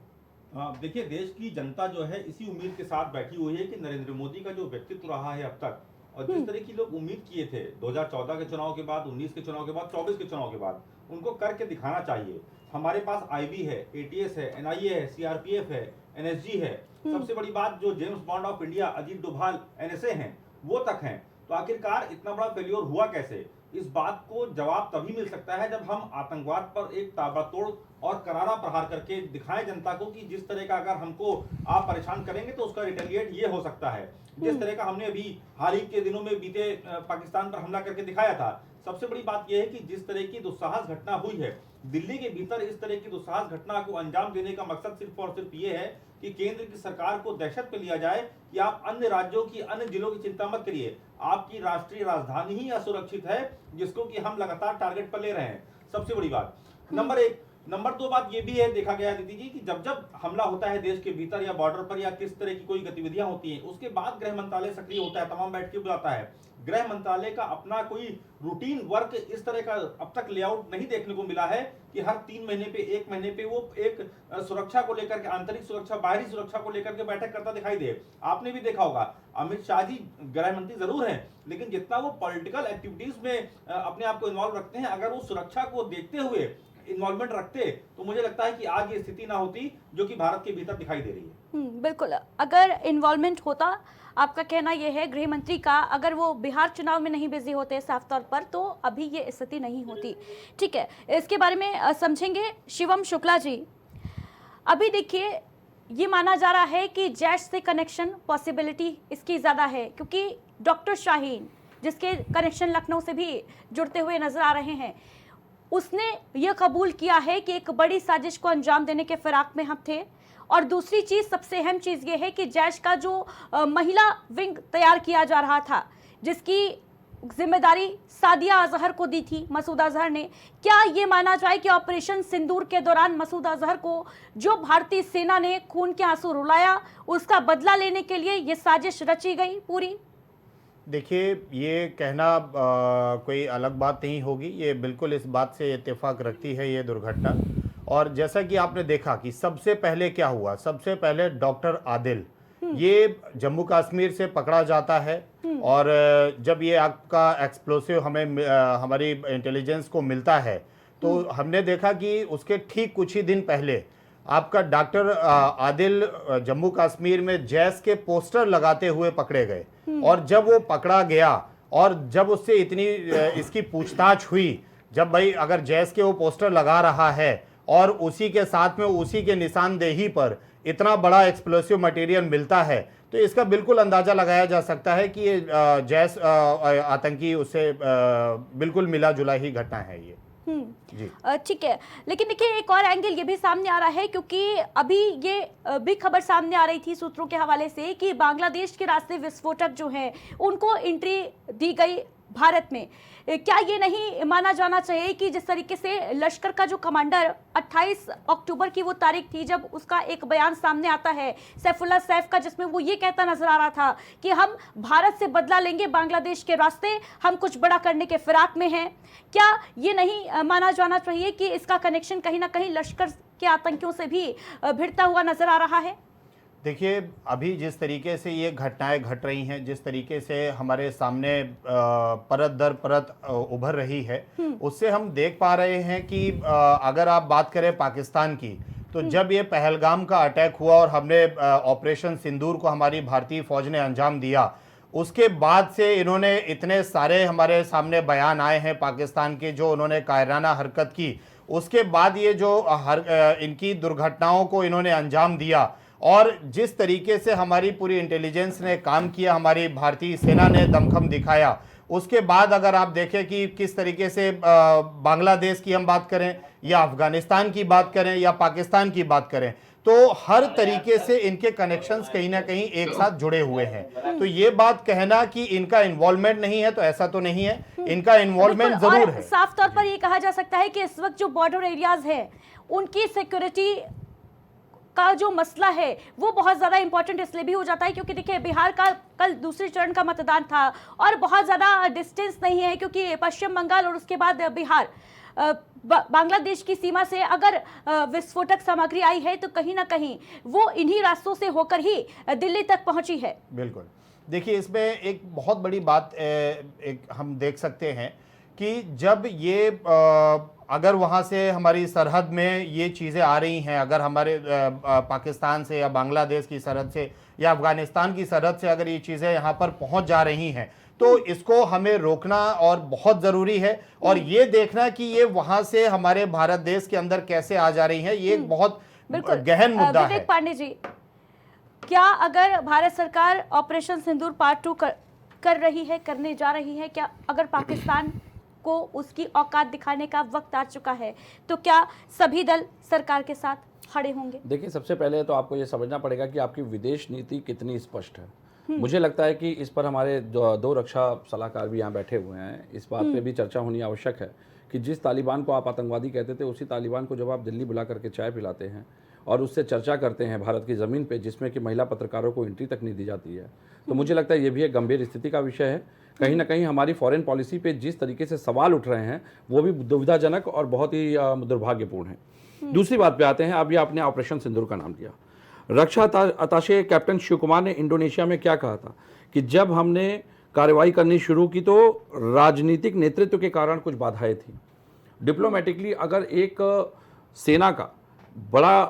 देखिए, देश की जनता जो है इसी उम्मीद के साथ बैठी हुई है कि नरेंद्र मोदी का जो व्यक्तित्व रहा है अब तक, और जिस तरह की लोग उम्मीद किए थे 2014 के चुनाव के बाद, 19 के चुनाव के बाद, 24 के चुनाव के बाद, उनको करके दिखाना चाहिए। हमारे पास आईबी है, एटीएस है, एनआईए है, सीआरपीएफ है, एनएसजी है, सबसे बड़ी बात जो James bond of India Ajit Doval NSA हैं, वो तक हैं। तो आखिरकार इतना बड़ा फेल्योर हुआ कैसे? इस बात को जवाब तभी मिल सकता है जब हम आतंकवाद पर एक ताबड़तोड़ और करारा प्रहार करके दिखाएं जनता को कि जिस तरह का अगर हमको आप परेशान करेंगे तो उसका रिटेलिएट ये हो सकता है। जिस तरह का हमने अभी हाल ही के दिनों में बीते पाकिस्तान पर हमला करके दिखाया था। सबसे बड़ी बात यह है कि जिस तरह की दुस्साहस घटना हुई है दिल्ली के भीतर, इस तरह की दुस्साहस घटना को अंजाम देने का मकसद सिर्फ और सिर्फ ये है कि केंद्र की सरकार को दहशत पे लिया जाए कि आप अन्य राज्यों की, अन्य जिलों की चिंता मत करिए, आपकी राष्ट्रीय राजधानी ही असुरक्षित है, जिसको कि हम लगातार टारगेट पर ले रहे हैं। सबसे बड़ी बात नंबर 1। नंबर 2 बात ये भी है, देखा गया है दीदी जी कि जब जब हमला होता है देश के भीतर या बॉर्डर पर या किस तरह की कोई गतिविधियां होती हैं, उसके बाद गृह मंत्रालय सक्रिय होता है, तमाम बैठकें बुलाता है। गृह मंत्रालय का अपना कोई रूटीन वर्क इस तरह का अब तक लेआउट नहीं देखने को मिला है कि हर 3 महीने पे, 1 महीने पे वो एक सुरक्षा को लेकर के, आंतरिक सुरक्षा, बाहरी सुरक्षा को लेकर के बैठक करता दिखाई दे। आपने भी देखा होगा अमित शाह जी गृह मंत्री जरूर हैं, लेकिन जितना वो पॉलिटिकल एक्टिविटीज में अपने आप को इन्वॉल्व रखते हैं, अगर वो सुरक्षा को देखते हुए इन्वॉल्वमेंट रखते तो मुझे लगता है कि आज ये स्थिति ना होती जो कि भारत के भीतर दिखाई दे रही है। बिल्कुल, अगर इन्वॉल्वमेंट होता, आपका कहना यह है गृह मंत्री का, अगर वो बिहार चुनाव में नहीं बिजी होते साफ तौर पर तो अभी ये स्थिति नहीं होती। ठीक है, इसके बारे में समझेंगे। शिवम शुक्ला जी, अभी देखिए ये माना जा रहा है कि जैश से कनेक्शन पॉसिबिलिटी इसकी ज़्यादा है, क्योंकि डॉक्टर शाहीन जिसके कनेक्शन लखनऊ से भी जुड़ते हुए नजर आ रहे हैं, उसने यह कबूल किया है कि एक बड़ी साजिश को अंजाम देने के फिराक में हम थे। और दूसरी चीज़, सबसे अहम चीज़ ये है कि जैश का जो महिला विंग तैयार किया जा रहा था, जिसकी जिम्मेदारी सादिया अजहर को दी थी मसूद अजहर ने, क्या ये माना जाए कि ऑपरेशन सिंदूर के दौरान मसूद अजहर को जो भारतीय सेना ने खून के आंसू रुलाया, उसका बदला लेने के लिए ये साजिश रची गई पूरी? देखिए, ये कहना कोई अलग बात नहीं होगी, ये बिल्कुल इस बात से इत्तेफाक रखती है ये दुर्घटना। और जैसा कि आपने देखा कि सबसे पहले क्या हुआ, सबसे पहले डॉक्टर आदिल ये जम्मू कश्मीर से पकड़ा जाता है, और जब ये आपका एक्सप्लोसिव हमें हमारी इंटेलिजेंस को मिलता है तो हमने देखा कि उसके ठीक कुछ ही दिन पहले आपका डॉक्टर आदिल जम्मू कश्मीर में जैश के पोस्टर लगाते हुए पकड़े गए। और जब वो पकड़ा गया और जब उससे इतनी इसकी पूछताछ हुई, जब भाई अगर जैश के वो पोस्टर लगा रहा है और उसी के साथ में उसी के निशानदेही पर इतना बड़ा एक्सप्लोसिव मटेरियल मिलता है, तो इसका बिल्कुल अंदाजा लगाया जा सकता है कि ये जैश आतंकी उससे बिल्कुल मिला जुला ही घटना है ये। जी ठीक है, लेकिन देखिए एक और एंगल ये भी सामने आ रहा है, क्योंकि अभी ये भी खबर सामने आ रही थी सूत्रों के हवाले से कि बांग्लादेश के रास्ते विस्फोटक जो हैं उनको एंट्री दी गई भारत में। क्या ये नहीं माना जाना चाहिए कि जिस तरीके से लश्कर का जो कमांडर 28 अक्टूबर की वो तारीख थी जब उसका एक बयान सामने आता है सैफुल्लाह सैफ का, जिसमें वो ये कहता नजर आ रहा था कि हम भारत से बदला लेंगे, बांग्लादेश के रास्ते हम कुछ बड़ा करने के फिराक में हैं, क्या ये नहीं माना जाना चाहिए कि इसका कनेक्शन कहीं ना कहीं लश्कर के आतंकियों से भी भिड़ता हुआ नजर आ रहा है? देखिए, अभी जिस तरीके से ये घटनाएं घट रही हैं, जिस तरीके से हमारे सामने परत दर परत उभर रही है, उससे हम देख पा रहे हैं कि अगर आप बात करें पाकिस्तान की, तो जब ये पहलगाम का अटैक हुआ और हमने ऑपरेशन सिंदूर को हमारी भारतीय फौज ने अंजाम दिया, उसके बाद से इन्होंने इतने सारे हमारे सामने बयान आए हैं पाकिस्तान के, जो उन्होंने कायराना हरकत की, उसके बाद ये जो इनकी दुर्घटनाओं को इन्होंने अंजाम दिया और जिस तरीके से हमारी पूरी इंटेलिजेंस ने काम किया, हमारी भारतीय सेना ने दमखम दिखाया, उसके बाद अगर आप देखें कि किस तरीके से बांग्लादेश की हम बात करें या अफगानिस्तान की बात करें या पाकिस्तान की बात करें, तो हर तरीके से इनके कनेक्शंस कहीं ना कहीं एक साथ जुड़े हुए हैं। तो ये बात कहना कि इनका इन्वॉल्वमेंट नहीं है, तो ऐसा तो नहीं है, इनका इन्वॉल्वमेंट जरूर है। साफ तौर पर ये कहा जा सकता है कि इस वक्त जो बॉर्डर एरियाज है उनकी सिक्योरिटी का जो मसला है वो बहुत ज़्यादा इंपॉर्टेंट इसलिए भी हो जाता है क्योंकि देखिए बिहार का कल दूसरे चरण का मतदान था और बहुत ज़्यादा डिस्टेंस नहीं है, क्योंकि पश्चिम बंगाल और उसके बाद बिहार बांग्लादेश की सीमा से अगर विस्फोटक सामग्री आई है तो कहीं ना कहीं वो इन्हीं रास्तों से होकर ही दिल्ली तक पहुंची है। बिल्कुल, देखिए इसमें एक बहुत बड़ी बात एक हम देख सकते हैं कि जब ये अगर वहाँ से हमारी सरहद में ये चीज़ें आ रही हैं, अगर हमारे पाकिस्तान से या बांग्लादेश की सरहद से या अफगानिस्तान की सरहद से अगर ये चीज़ें यहाँ पर पहुँच जा रही हैं, तो इसको हमें रोकना और बहुत जरूरी है, और ये देखना कि ये वहां से हमारे भारत देश के अंदर कैसे आ जा रही है, ये एक बहुत गहन मुद्दा है। विवेक पांडे जी, क्या अगर भारत सरकार ऑपरेशन सिंदूर पार्ट 2 कर रही है, करने जा रही है, क्या अगर पाकिस्तान को उसकी औकात दिखाने का वक्त आ चुका है, तो क्या सभी दल सरकार के साथ खड़े होंगे? देखिए, सबसे पहले तो आपको ये समझना पड़ेगा कि आपकी विदेश नीति कितनी स्पष्ट है। मुझे लगता है कि इस पर हमारे दो रक्षा सलाहकार भी यहाँ बैठे हुए हैं, इस बात पे भी चर्चा होनी आवश्यक है कि जिस तालिबान को आप आतंकवादी कहते थे, उसी तालिबान को जब आप दिल्ली बुला करके चाय पिलाते हैं और उससे चर्चा करते हैं भारत की ज़मीन पे, जिसमें कि महिला पत्रकारों को एंट्री तक नहीं दी जाती है, तो मुझे लगता है ये भी एक गंभीर स्थिति का विषय है। कहीं ना कहीं हमारी फॉरेन पॉलिसी पे जिस तरीके से सवाल उठ रहे हैं वो भी दुविधाजनक और बहुत ही दुर्भाग्यपूर्ण है। दूसरी बात पे आते हैं, अभी आपने ऑपरेशन सिंदूर का नाम लिया। रक्षा अताशे कैप्टन शिव कुमार ने इंडोनेशिया में क्या कहा था कि जब हमने कार्रवाई करनी शुरू की तो राजनीतिक नेतृत्व के कारण कुछ बाधाएं थी। डिप्लोमेटिकली अगर एक सेना का बड़ा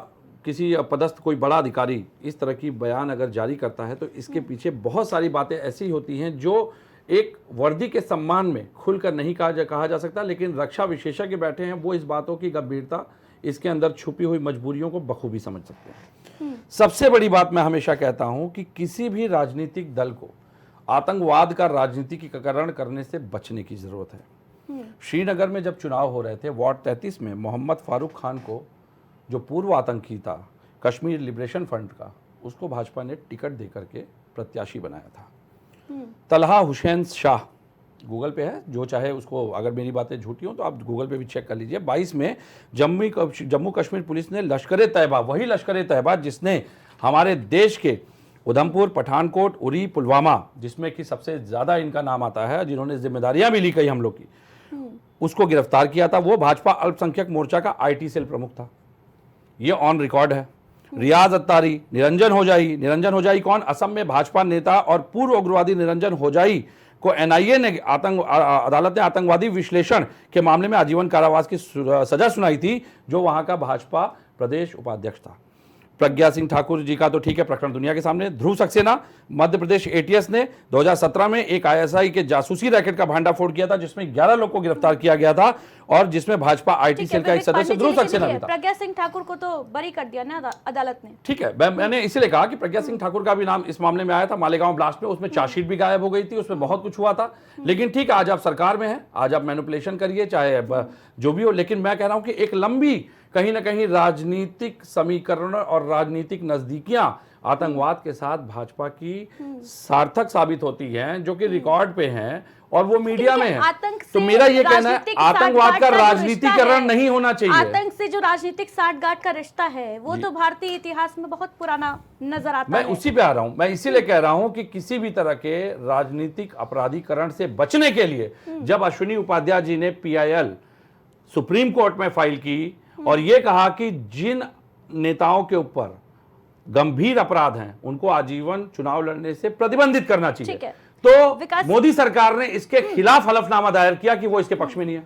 किसी पदस्थ कोई बड़ा अधिकारी इस तरह की बयान अगर जारी करता है तो इसके पीछे बहुत सारी बातें ऐसी होती हैं जो एक वर्दी के सम्मान में खुलकर नहीं कहा जा सकता, लेकिन रक्षा विशेषज्ञ बैठे हैं, वो इस बातों की गंभीरता, इसके अंदर छुपी हुई मजबूरियों को बखूबी समझ सकते हैं। सबसे बड़ी बात मैं हमेशा कहता हूं कि किसी भी राजनीतिक दल को आतंकवाद का राजनीतिकीकरण करने से बचने की जरूरत है। श्रीनगर में जब चुनाव हो रहे थे, वार्ड 33 में मोहम्मद फारूक खान को, जो पूर्व आतंकी था कश्मीर लिबरेशन फ्रंट का, उसको भाजपा ने टिकट देकर के प्रत्याशी बनाया था। तलहा हुसैन शाह, गूगल पे है, जो चाहे उसको, अगर मेरी बातें झूठी हो तो आप गूगल पे भी चेक कर लीजिए। 22 में जम्मू कश्मीर पुलिस ने लश्कर तैयबा, वही लश्कर तैयबा जिसने हमारे देश के उधमपुर, पठानकोट, उरी, पुलवामा, जिसमें कि सबसे ज़्यादा इनका नाम आता है, जिन्होंने जिम्मेदारियां भी ली कई हमलों की, उसको गिरफ्तार किया था। वो भाजपा अल्पसंख्यक मोर्चा का IT सेल प्रमुख था। ये ऑन रिकॉर्ड है। रियाज अत्तारी, निरंजन होजाई कौन? असम में भाजपा नेता और पूर्व उग्रवादी निरंजन होजाई को NIA ने अदालत ने आतंकवादी विश्लेषण के मामले में आजीवन कारावास की सजा सुनाई थी, जो वहां का भाजपा प्रदेश उपाध्यक्ष था। प्रज्ञा सिंह ठाकुर जी का तो ठीक है, प्रकरण दुनिया के सामने। ध्रुव सक्सेना, मध्य प्रदेश ATS ने 2017 में एक ISI के जासूसी रैकेट का भांडाफोड़ किया था, जिसमें 11 लोग को गिरफ्तार किया गया था और जिसमें भाजपा IT सेल का एक सदस्य ध्रुव सक्सेना भी था। प्रज्ञा सिंह ठाकुर को तो बरी कर दिया ना अदालत ने। ठीक है, मैंने इसीलिए कहा कि प्रज्ञा सिंह ठाकुर का भी नाम इस मामले में आया था, मालेगांव ब्लास्ट में। उसमें चार्जशीट भी गायब हो गई थी, उसमें बहुत कुछ हुआ था। लेकिन ठीक है, आज आप सरकार में हैं, आज आप मैनिपुलेशन करिए, चाहे जो भी हो, लेकिन मैं कह रहा हूं कि एक लंबी कहीं ना कहीं राजनीतिक समीकरण और राजनीतिक नजदीकियां आतंकवाद के साथ भाजपा की सार्थक साबित होती हैं, जो कि रिकॉर्ड पे हैं और वो मीडिया में है। तो मेरा ये कहना है, आतंकवाद का राजनीतिकरण नहीं होना चाहिए। आतंक से जो राजनीतिक साठगांठ का रिश्ता है वो तो भारतीय इतिहास में बहुत पुराना नजर आता है। मैं उसी पे आ रहा हूं। मैं इसीलिए कह रहा हूं कि किसी भी तरह के राजनीतिक अपराधीकरण से बचने के लिए जब अश्विनी उपाध्याय जी ने PIL सुप्रीम कोर्ट में फाइल की और यह कहा कि जिन नेताओं के ऊपर गंभीर अपराध हैं उनको आजीवन चुनाव लड़ने से प्रतिबंधित करना चाहिए, तो मोदी सरकार ने इसके खिलाफ हलफनामा दायर किया कि वो इसके पक्ष में नहीं है।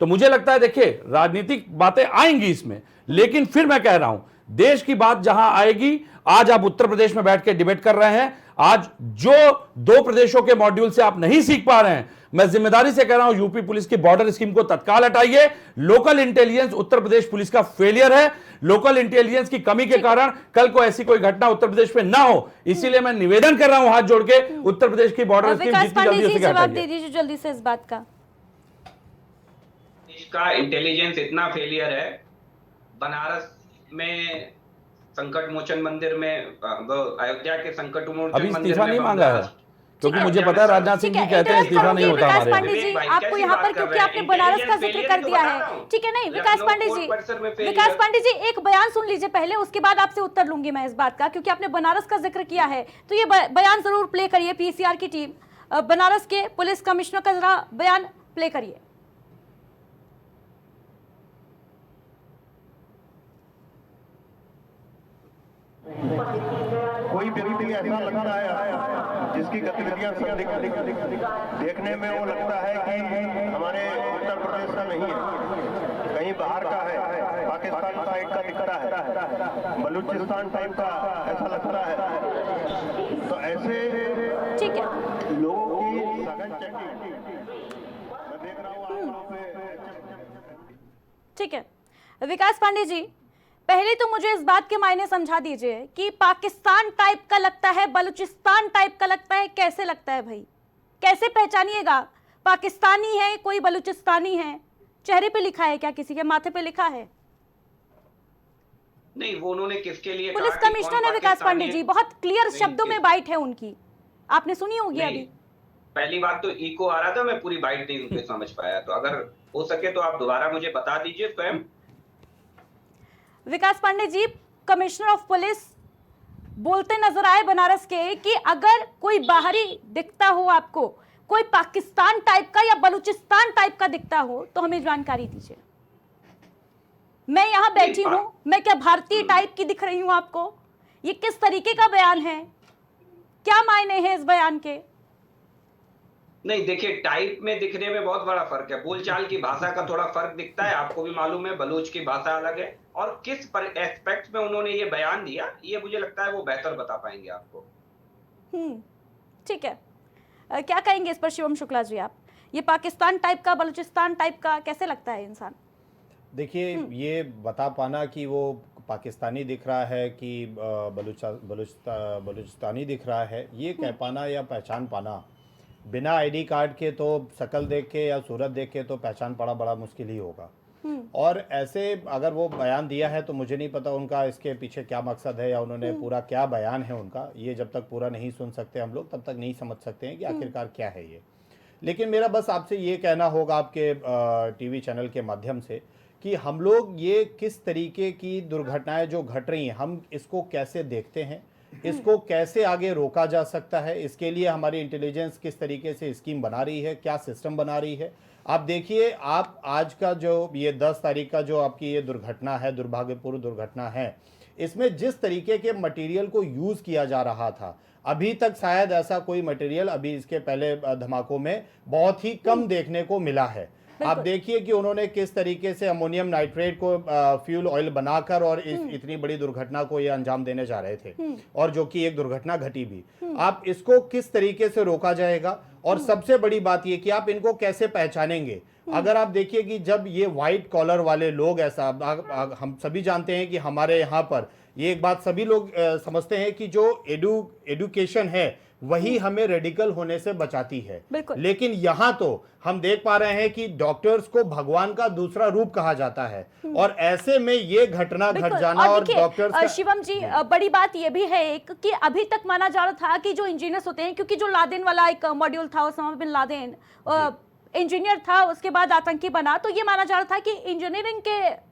तो मुझे लगता है, देखिए, राजनीतिक बातें आएंगी इसमें, लेकिन फिर मैं कह रहा हूं, देश की बात जहां आएगी, आज आप उत्तर प्रदेश में बैठ के डिबेट कर रहे हैं, आज जो 2 प्रदेशों के मॉड्यूल से आप नहीं सीख पा रहे हैं, मैं जिम्मेदारी से कह रहा हूं, यूपी पुलिस की बॉर्डर स्कीम को तत्काल हटाइए। Local intelligence Uttar Pradesh police का फेलियर है। लोकल इंटेलिजेंस की कमी के कारण कल को ऐसी कोई घटना उत्तर प्रदेश में ना हो, इसीलिए मैं निवेदन कर रहा हूं हाथ जोड़ के, उत्तर प्रदेश की बॉर्डर स्कीम जितनी जल्दी हो सके जवाब दे दीजिए जल्दी से इस बात का। इसका इंटेलिजेंस इतना फेलियर है, बनारस में संकट मोचन मंदिर में, अयोध्या के संकट मोचन अभी मंदिर इस्तीफा नहीं मांगा है, क्योंकि मुझे पता है राजनाथ सिंह जी कहते हैं इस्तीफा नहीं होता हमारे। विकास पांडे जी, आपको यहाँ पर, क्योंकि आपने बनारस का जिक्र कर दिया है, ठीक है, नहीं विकास पांडे जी एक बयान सुन लीजिए पहले, उसके बाद आपसे उत्तर लूंगी मैं इस बात का, क्योंकि आपने बनारस का जिक्र किया है, तो ये बयान जरूर प्ले करिए। PCR की टीम, बनारस के पुलिस कमिश्नर का जरा बयान प्ले करिए। कोई व्यक्ति ऐसा लगता है जिसकी गतिविधियां देखने में वो लगता है कि हमारे उत्तर प्रदेश का नहीं है, कहीं बाहर का है, पाकिस्तान साइड का दिखता है, बलूचिस्तान टाइप का ऐसा लगता है। तो ऐसे ठीक है, लोगों की ठीक है, विकास पांडे जी, पहले तो मुझे इस बात के मायने समझा दीजिए कि पाकिस्तान टाइप का लगता है, बलूचिस्तान टाइप का लगता है, कैसे लगता है भाई? कैसे पहचानिएगा? पाकिस्तानी है कोई, बलूचिस्तानी है? चेहरे पे लिखा है क्या, किसी के माथे पे लिखा है? नहीं, वो उन्होंने किसके लिए पुलिस कहा कि कमिश्नर कौन है विकास पाकिस्तानी पांडे है? जी, बहुत क्लियर नहीं, शब्दों में बाइट है उनकी, आपने सुनी होगी नहीं, अभी। पहली बात तो इको आ रहा था, मैं पूरी बाइट नहीं उनके समझ पाया, तो अगर हो सके तो आप दोबारा मुझे बता दीजिए स्वयं। विकास Pandey ji, commissioner of police बोलते नजर आए बनारस के कि अगर कोई बाहरी दिखता हो आपको, कोई पाकिस्तान टाइप का या बलूचिस्तान टाइप का दिखता हो तो हमें जानकारी दीजिए। मैं यहां बैठी हूं, मैं क्या भारतीय टाइप की दिख रही हूं आपको? ये किस तरीके का बयान है? क्या मायने हैं इस बयान के? नहीं, देखिए, टाइप में दिखने में बहुत बड़ा फर्क है, बोलचाल की भाषा का थोड़ा फर्क दिखता है, आपको भी मालूम है बलूच की भाषा अलग है, और किस एस्पेक्ट में उन्होंने ये बयान दिया, ये मुझे लगता है वो बेहतर बता पाएंगे आपको। ठीक है, क्या कहेंगे इस पर शिवम शुक्ला जी आप? ये पाकिस्तान टाइप का, बलूचिस्तान टाइप का कैसे लगता है इंसान? देखिए, ये बता पाना कि वो पाकिस्तानी दिख रहा है कि बलूचिस्तानी दिख रहा है, ये कह पाना या पहचान पाना बिना आईडी कार्ड के, तो शक्ल देख के या सूरत देख के तो पहचान पाना बड़ा मुश्किल ही होगा। और ऐसे अगर वो बयान दिया है तो मुझे नहीं पता उनका इसके पीछे क्या मकसद है, या उन्होंने पूरा क्या बयान है उनका, ये जब तक पूरा नहीं सुन सकते हम लोग तब तक नहीं समझ सकते हैं कि आखिरकार क्या है ये। लेकिन मेरा बस आपसे ये कहना होगा आपके टीवी चैनल के माध्यम से कि हम लोग ये किस तरीके की दुर्घटनाएं जो घट रही हैं, हम इसको कैसे देखते हैं, इसको कैसे आगे रोका जा सकता है, इसके लिए हमारी इंटेलिजेंस किस तरीके से स्कीम बना रही है, क्या सिस्टम बना रही है। आप देखिए, आप आज का जो ये 10 तारीख का जो आपकी ये दुर्घटना है, दुर्भाग्यपूर्ण दुर्घटना है, इसमें जिस तरीके के मटेरियल को यूज़ किया जा रहा था, अभी तक शायद ऐसा कोई मटेरियल अभी इसके पहले धमाकों में बहुत ही कम देखने को मिला है। आप देखिए कि उन्होंने किस तरीके से अमोनियम नाइट्रेट को फ्यूल ऑयल बनाकर और इतनी बड़ी दुर्घटना को ये अंजाम देने जा रहे थे, और जो कि एक दुर्घटना घटी भी। आप इसको किस तरीके से रोका जाएगा, और सबसे बड़ी बात ये कि आप इनको कैसे पहचानेंगे। अगर आप देखिए कि जब ये व्हाइट कॉलर वाले लोग, ऐसा हम सभी जानते हैं कि हमारे यहाँ पर ये एक बात सभी लोग समझते हैं कि जो एडुकेशन है वही हमें रेडिकल होने से बचाती है, लेकिन यहाँ तो हम देख पा रहे हैं कि डॉक्टर्स को भगवान का दूसरा रूप कहा जाता है, और ऐसे में ये घटना घट जाना, और डॉक्टर्स शिवम जी, बड़ी बात ये भी है एक कि अभी तक माना जा रहा था कि जो इंजीनियर्स होते हैं, क्योंकि जो लादेन वाला एक मॉड्यूल था, उसामा बिन लादेन इंजीनियर था, उसके बाद आतंकी बना, तो ये माना जा रहा था कि इंजीनियरिंग के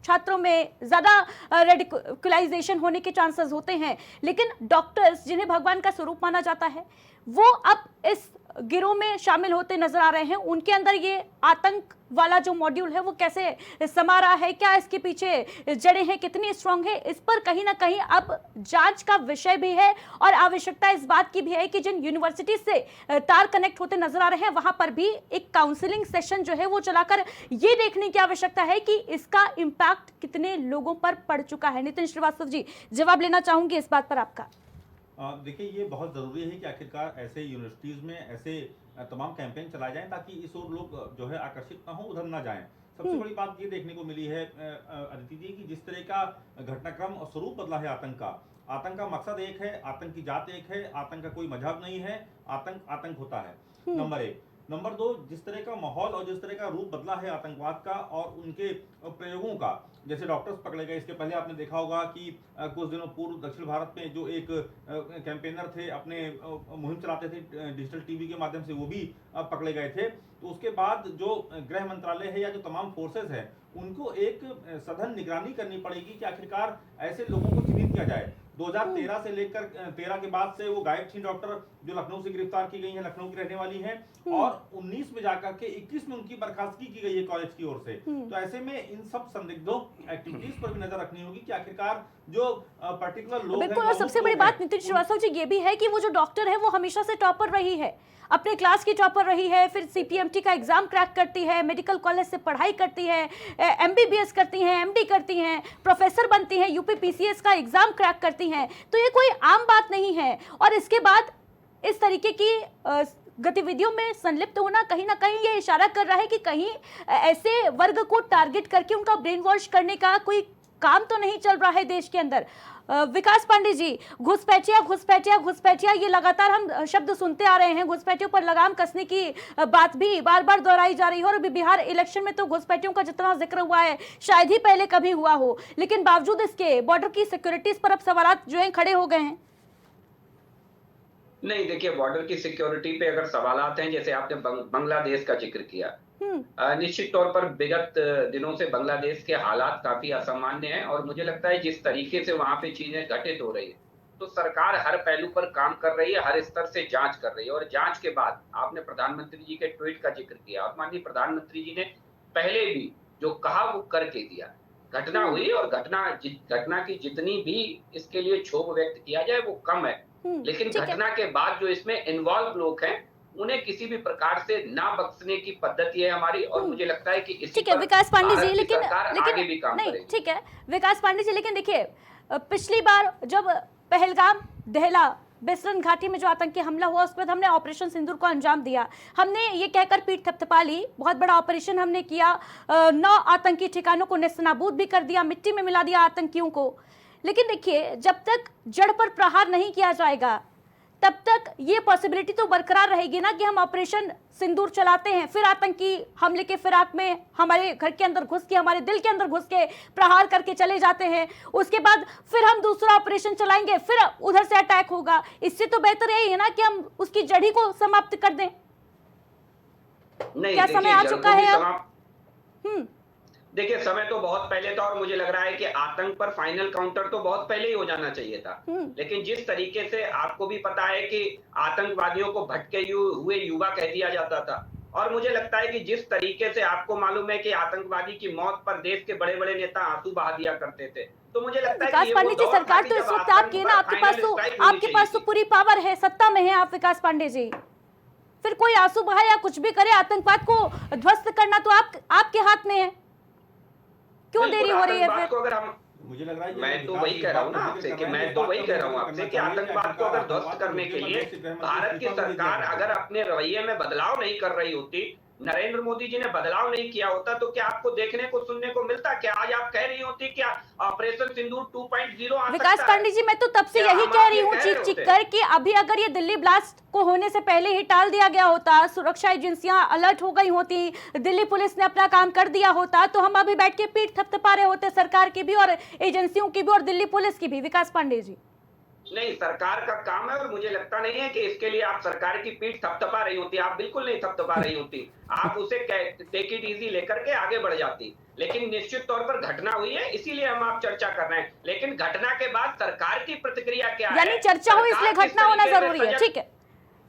छात्रों में ज्यादा रेडिकलाइजेशन होने के चांसेस होते हैं, लेकिन डॉक्टर्स जिन्हें भगवान का स्वरूप माना जाता है वो अब इस गिरोह में शामिल होते नजर आ रहे हैं। उनके अंदर ये आतंक वाला जो मॉड्यूल है वो कैसे समा रहा है, क्या इसके पीछे जड़ें हैं, कितनी स्ट्रांग है, इस पर कहीं ना कहीं अब जांच का विषय भी है, और आवश्यकता इस बात की भी है कि जिन यूनिवर्सिटी से तार कनेक्ट होते नजर आ रहे हैं वहां पर भी एक काउंसलिंग सेशन जो है वो चलाकर ये देखने की आवश्यकता है कि इसका इम्पैक्ट कितने लोगों पर पड़ चुका है। नितिन श्रीवास्तव जी, जवाब लेना चाहूंगी इस बात पर आपका। देखिए, ये बहुत ज़रूरी है कि आखिरकार ऐसे यूनिवर्सिटीज़ में ऐसे तमाम कैंपेन चलाए जाएं ताकि इस ओर लोग जो है आकर्षित ना हो, उधर ना जाएं। सबसे बड़ी बात ये देखने को मिली है अदिति जी कि जिस तरह का घटनाक्रम और स्वरूप बदला है आतंक का मकसद एक है, आतंक की जात एक है, आतंक का कोई मजहब नहीं है, आतंक होता है। नंबर 1। नंबर 2, जिस तरह का माहौल और जिस तरह का रूप बदला है आतंकवाद का और उनके प्रयोगों का, जैसे डॉक्टर्स पकड़े गए, इसके पहले आपने देखा होगा कि कुछ दिनों पूर्व दक्षिण भारत में जो एक कैंपेनर थे, अपने मुहिम चलाते थे डिजिटल टीवी के माध्यम से, वो भी पकड़े गए थे। तो उसके बाद जो गृह मंत्रालय है या जो तमाम फोर्सेज है उनको एक सघन निगरानी करनी पड़ेगी कि आखिरकार ऐसे लोगों को चिन्हित किया जाए। 2013 से लेकर 13 के बाद से वो गायब थी डॉक्टर जो लखनऊ से गिरफ्तार की गई है, लखनऊ की रहने वाली हैं, और 19 में जाकर के 21 में उनकी बर्खास्तगी की गई है कॉलेज की ओर से। तो ऐसे में इन सब संदिग्धों एक्टिविटीज पर भी नजर रखनी होगी कि आखिरकार जो पर्टिकुलर लोग बिल्कुल। और सबसे बड़ी बात नितिन श्रीवास्तव जी ये भी है कि वो जो डॉक्टर है वो हमेशा से टॉपर रही है, अपने क्लास की टॉपर रही है, फिर सीपीएमटी का एग्जाम क्रैक करती है, मेडिकल कॉलेज से पढ़ाई करती है, एमबीबीएस करती हैं, एमडी करती हैं, प्रोफेसर बनती हैं, यूपीपीसीएस का एग्जाम क्रैक करती हैं। तो ये कोई आम बात नहीं है। और इसके बाद इस तरीके की गतिविधियों में संलिप्त होना कहीं ना कहीं ये इशारा कर रहा है कि कहीं ऐसे वर्ग को टारगेट करके उनका ब्रेन वॉश करने का कोई काम तो नहीं चल रहा है देश के अंदर। विकास पांडे जी, घुसपैठिया घुसपैठिया घुसपैठिया, ये लगातार हम शब्द सुनते आ रहे हैं। घुसपैठियों पर लगाम कसने की बात भी बार बार दोहराई जा रही है और अभी बिहार इलेक्शन में तो घुसपैठियों का जितना जिक्र हुआ है शायद ही पहले कभी हुआ हो, लेकिन बावजूद इसके बॉर्डर की सिक्योरिटीज पर अब सवालात जो हैं खड़े हो गए हैं। नहीं, देखिए, बॉर्डर की सिक्योरिटी पे अगर सवालात हैं, जैसे आपने बांग्लादेश का जिक्र किया, निश्चित तौर पर विगत दिनों से बांग्लादेश के हालात काफी असामान्य हैं और मुझे लगता है जिस तरीके से वहां पे चीजें घटित हो रही है तो सरकार हर पहलू पर काम कर रही है, हर स्तर से जांच कर रही है और जांच के बाद आपने प्रधानमंत्री जी के ट्वीट का जिक्र किया और माननीय प्रधानमंत्री जी ने पहले भी जो कहा वो करके दिया। घटना हुई और घटना की जितनी भी इसके लिए क्षोभ व्यक्त किया जाए वो कम है, लेकिन घटना के बाद जो इसमें इन्वॉल्व लोग हैं उन्हें किसी भी प्रकार से ना बख्शने की पद्धति है हमारी और मुझे लगता है कि इसी ठीक है विकास पांडे जी, लेकिन आगे भी काम नहीं, करेगी। ठीक है विकास पांडे जी, लेकिन देखिए पिछली बार जब पहलगाम, दहला, बेसरन घाटी में जो आतंकी हमला हुआ उसके बाद हमने ऑपरेशन सिंदूर को अंजाम दिया। हमने ये कहकर पीठ थपथपा ली, बहुत बड़ा ऑपरेशन हमने किया, 9 आतंकी ठिकानों को नेस्तनाबूद भी कर दिया, मिट्टी में मिला दिया आतंकियों को। लेकिन देखिए जब तक जड़ पर प्रहार नहीं किया जाएगा तब तक ये पॉसिबिलिटी तो बरकरार रहेगी ना कि हम ऑपरेशन सिंदूर चलाते हैं, फिर आतंकी हमले के फिराक में हमारे घर के अंदर घुस के, हमारे दिल के अंदर घुस के प्रहार करके चले जाते हैं, उसके बाद फिर हम दूसरा ऑपरेशन चलाएंगे, फिर उधर से अटैक होगा। इससे तो बेहतर यही है ना कि हम उसकी जड़ी को समाप्त कर दें। क्या समय आ चुका है अब? देखिए, समय तो बहुत पहले था और मुझे लग रहा है कि आतंक पर फाइनल काउंटर तो बहुत पहले ही हो जाना चाहिए था, लेकिन जिस तरीके से आपको भी पता है कि आतंकवादियों को भटके हुए युवा कह दिया जाता था और मुझे लगता है कि जिस तरीके से आपको मालूम है कि आतंकवादी की मौत पर देश के बड़े बड़े नेता आंसू बहा दिया करते थे, तो मुझे लगता है विकास पांडे जी, सरकार तो इस वक्त आपकी है ना, आपके पास तो पूरी पावर है, सत्ता में है आप विकास पांडे जी, फिर कोई आंसू बहाए या कुछ भी करे, आतंकवाद को ध्वस्त करना तो आपके हाथ में है। क्यों देरी हो रही है फिर? अगर हम, मुझे लग रहा है मैं तो वही कह रहा हूँ ना आपसे कि आतंकवाद को अगर ध्वस्त करने के लिए भारत की सरकार अगर अपने रवैये में बदलाव नहीं कर रही होती, नरेंद्र मोदी जी ने बदलाव नहीं किया होता, तो क्या आपको देखने को सुनने को मिलता? क्या आज आप कह रही होती क्या ऑपरेशन सिंदूर 2.0 आ सकता है? विकास पांडे जी, मैं तो तब से यही कह रही हूँ चीख चीख कर कि अभी अगर ये दिल्ली ब्लास्ट को होने से पहले ही टाल दिया गया होता, सुरक्षा एजेंसियां अलर्ट हो गई होती, दिल्ली पुलिस ने अपना काम कर दिया होता, तो हम अभी बैठ के पीठ थपथपा रहे होते, सरकार की भी और एजेंसियों की भी और दिल्ली पुलिस की भी। विकास पांडे जी, नहीं, सरकार का काम है और मुझे लगता नहीं है कि इसके लिए आप सरकार की पीठ थपथपा रही होती, आप बिल्कुल नहीं थपथपा रही होती, आप उसे टेक इट इजी लेकर के आगे बढ़ जाती। लेकिन निश्चित तौर पर घटना हुई है, इसीलिए हम आप चर्चा कर रहे हैं, लेकिन घटना के बाद सरकार की प्रतिक्रिया क्या है? यानी चर्चा हो इसलिए घटना होना जरूरी है। ठीक है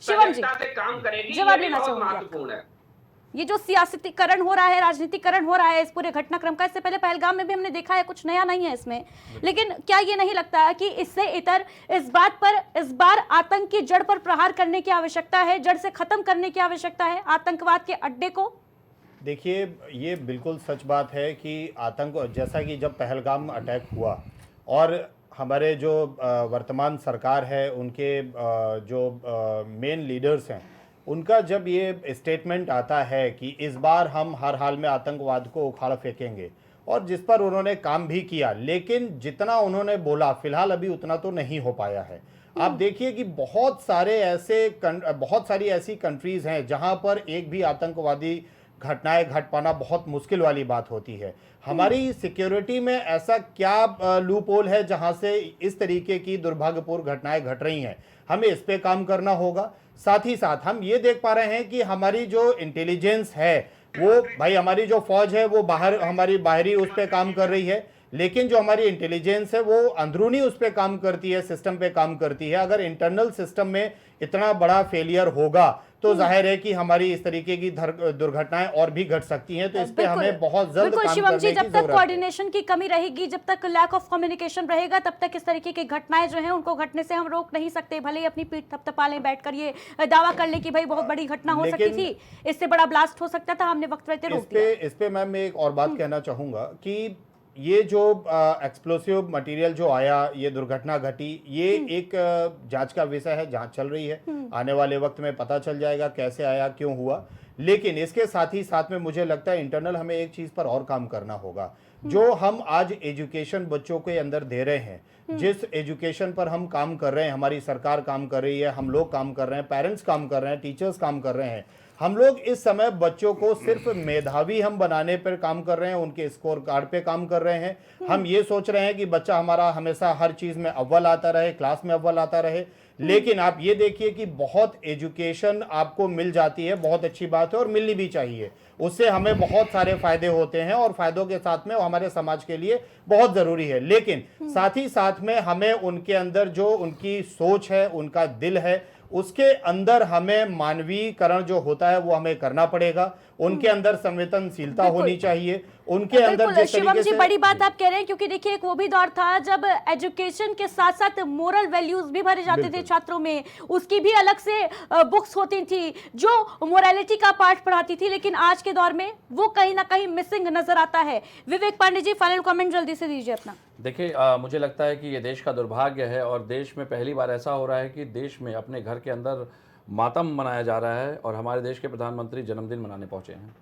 शिवम जी, से काम करेगी, जवाब ये लेना बहुत चाहूंगी महत्वपूर्ण है। ये जो सियासतीकरण हो रहा है, राजनीतिकरण हो रहा है इस पूरे घटनाक्रम का, इससे पहले पहलगाम में भी हमने देखा है, कुछ नया नहीं है इसमें, लेकिन क्या ये नहीं लगता कि इससे इतर इस बात पर इस बार आतंक की जड़ पर प्रहार करने की आवश्यकता है, जड़ से खत्म करने की आवश्यकता है आतंकवाद के अड्डे को? देखिए, ये बिल्कुल सच बात है कि आतंक, जैसा कि जब पहलगाम अटैक हुआ और हमारे जो वर्तमान सरकार है, उनके जो मेन लीडर्स हैं, उनका जब ये स्टेटमेंट आता है कि इस बार हम हर हाल में आतंकवाद को उखाड़ फेंकेंगे, और जिस पर उन्होंने काम भी किया, लेकिन जितना उन्होंने बोला फिलहाल अभी उतना तो नहीं हो पाया है। आप देखिए कि बहुत सारी ऐसी कंट्रीज़ हैं जहां पर एक भी आतंकवादी घटनाएं घट पाना बहुत मुश्किल वाली बात होती है। हमारी सिक्योरिटी में ऐसा क्या लूप होल है जहां से इस तरीके की दुर्भाग्यपूर्ण घटनाएं घट रही हैं? हमें इस पे काम करना होगा। साथ ही साथ हम ये देख पा रहे हैं कि हमारी जो इंटेलिजेंस है, वो भाई हमारी जो फौज है वो हमारी बाहरी उस पर काम कर रही है, लेकिन जो हमारी इंटेलिजेंस है वो अंदरूनी उस पर काम करती है, सिस्टम पे काम करती है। अगर इंटरनल सिस्टम में इतना बड़ा फेलियर होगा तो जाहिर है कि हमारी इस तरीके की दुर्घटनाएं और भी घट सकती हैं। तो इस पे हमें बहुत जल्द काम शिवम जी, करने जब की तक जरूरत है। कोऑर्डिनेशन की कमी रहेगी, जब तक लैक ऑफ कम्युनिकेशन रहेगा, तब तक इस तरीके की घटनाएं जो हैं उनको घटने से हम रोक नहीं सकते। भले ही अपनी पीठ थपथपा लें, बैठकर ये दावा कर ले कि भाई बहुत बड़ी घटना हो सकती थी, इससे बड़ा ब्लास्ट हो सकता था, हमने वक्त रहते रोक दिया। इस पे मैम मैं एक और बात कहना चाहूंगा कि ये जो एक्सप्लोसिव मटेरियल जो आया, ये दुर्घटना घटी, ये एक जांच का विषय है, जांच चल रही है। आने वाले वक्त में पता चल जाएगा कैसे आया, क्यों हुआ। लेकिन इसके साथ ही साथ में मुझे लगता है इंटरनल हमें एक चीज पर और काम करना होगा। जो हम आज एजुकेशन बच्चों के अंदर दे रहे हैं, जिस एजुकेशन पर हम काम कर रहे हैं, हमारी सरकार काम कर रही है, हम लोग काम कर रहे हैं, पेरेंट्स काम कर रहे हैं, टीचर्स काम कर रहे हैं, हम लोग इस समय बच्चों को सिर्फ मेधावी हम बनाने पर काम कर रहे हैं, उनके स्कोर कार्ड पे काम कर रहे हैं। हम ये सोच रहे हैं कि बच्चा हमारा हमेशा हर चीज में अव्वल आता रहे, क्लास में अव्वल आता रहे। लेकिन आप ये देखिए कि बहुत एजुकेशन आपको मिल जाती है, बहुत अच्छी बात है और मिलनी भी चाहिए। उससे हमें बहुत सारे फायदे होते हैं और फायदों के साथ में वो हमारे समाज के लिए बहुत जरूरी है। लेकिन साथ ही साथ में हमें उनके अंदर जो उनकी सोच है, उनका दिल है, उसके अंदर हमें मानवीकरण जो होता है वो हमें करना पड़ेगा। उनके अंदर संवेदनशीलता होनी चाहिए, उनके अंदर जिस शिवम तरीके जी से बड़ी बात आप कह रहे हैं, क्योंकि देखिए एक वो भी दौर था जब एजुकेशन के साथ साथ मोरल वैल्यूज भी भरे जाते थे छात्रों में, उसकी भी अलग से बुक्स होती थी जो मोरालिटी का पाठ पढ़ाती थी, लेकिन आज के दौर में वो कहीं ना कहीं मिसिंग नजर आता है। विवेक पांडे जी, फाइनल कमेंट जल्दी से दीजिए अपना। देखिए, मुझे लगता है कि ये देश का दुर्भाग्य है और देश में पहली बार ऐसा हो रहा है कि देश में अपने घर के अंदर मातम मनाया जा रहा है और हमारे देश के प्रधानमंत्री जन्मदिन मनाने पहुंचे हैं।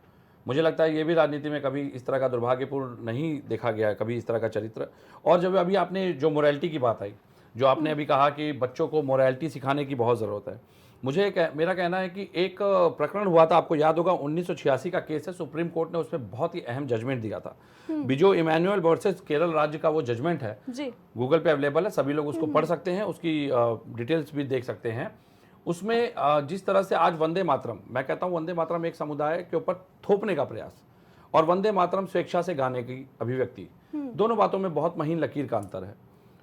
मुझे लगता है ये भी राजनीति में कभी इस तरह का दुर्भाग्यपूर्ण नहीं देखा गया, कभी इस तरह का चरित्र। और जब अभी आपने जो मोरालिटी की बात आई, जो आपने अभी कहा कि बच्चों को मोरालिटी सिखाने की बहुत ज़रूरत है, मेरा कहना है कि एक प्रकरण हुआ था, आपको याद होगा 1986 का केस है, सुप्रीम कोर्ट ने उसमें बहुत ही अहम जजमेंट दिया था। बिजो इमैनुअल वर्सेस केरल राज्य का वो जजमेंट है जी, गूगल पे अवेलेबल है, सभी लोग उसको पढ़ सकते हैं, उसकी डिटेल्स भी देख सकते हैं। उसमें जिस तरह से आज वंदे मातरम, मैं कहता हूँ वंदे मातरम एक समुदाय के ऊपर थोपने का प्रयास और वंदे मातरम स्वेच्छा से गाने की अभिव्यक्ति, दोनों बातों में बहुत महीन लकीर का अंतर है।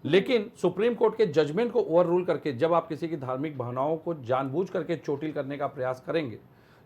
लेकिन सुप्रीम कोर्ट के जजमेंट को ओवर रूल करके जब आप किसी की धार्मिक भावनाओं को जानबूझ करके चोटिल करने का प्रयास करेंगे,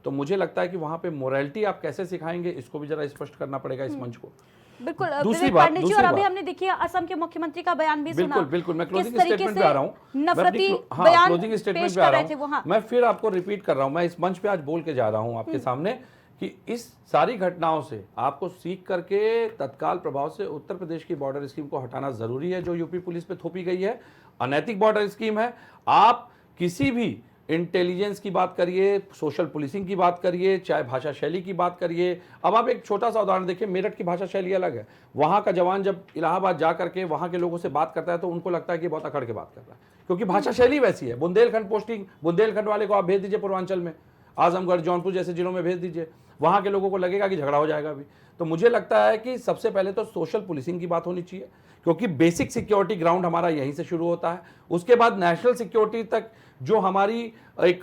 तो मुझे लगता है कि वहां पे मोरालिटी आप कैसे सिखाएंगे, इसको भी जरा स्पष्ट करना पड़ेगा इस मंच को। बिल्कुल दूसरी विवेक बात- पांडे जी, दूसरी और अभी बात- हमने देखिए असम के मुख्यमंत्री का बयान भी सुना। बिल्कुल मैं क्लोजिंग किस तरीके स्टेटमेंट से पे आ रहा हूँ, नफरती हाँ, बयान क्लोजिंग स्टेटमेंट पेश पे आ कर रहा रहे थे वो। हूँ। हाँ, मैं फिर आपको रिपीट कर रहा हूँ, मैं इस मंच पे आज बोल के जा रहा हूँ आपके सामने कि इस सारी घटनाओं से आपको सीख करके तत्काल प्रभाव से उत्तर प्रदेश की बॉर्डर स्कीम को हटाना जरूरी है, जो यूपी पुलिस पे थोपी गई है। अनैतिक बॉर्डर स्कीम है। आप किसी भी इंटेलिजेंस की बात करिए, सोशल पुलिसिंग की बात करिए, चाहे भाषा शैली की बात करिए। अब आप एक छोटा सा उदाहरण देखिए, मेरठ की भाषा शैली अलग है। वहाँ का जवान जब इलाहाबाद जा करके वहाँ के लोगों से बात करता है तो उनको लगता है कि बहुत अकड़ के बात कर रहा है, क्योंकि भाषा शैली वैसी है। बुंदेलखंड पोस्टिंग, बुंदेलखंड वाले को आप भेज दीजिए पूर्वांचल में, आजमगढ़, जौनपुर जैसे जिलों में भेज दीजिए, वहाँ के लोगों को लगेगा कि झगड़ा हो जाएगा अभी। तो मुझे लगता है कि सबसे पहले तो सोशल पुलिसिंग की बात होनी चाहिए, क्योंकि बेसिक सिक्योरिटी ग्राउंड हमारा यहीं से शुरू होता है। उसके बाद नेशनल सिक्योरिटी तक जो हमारी एक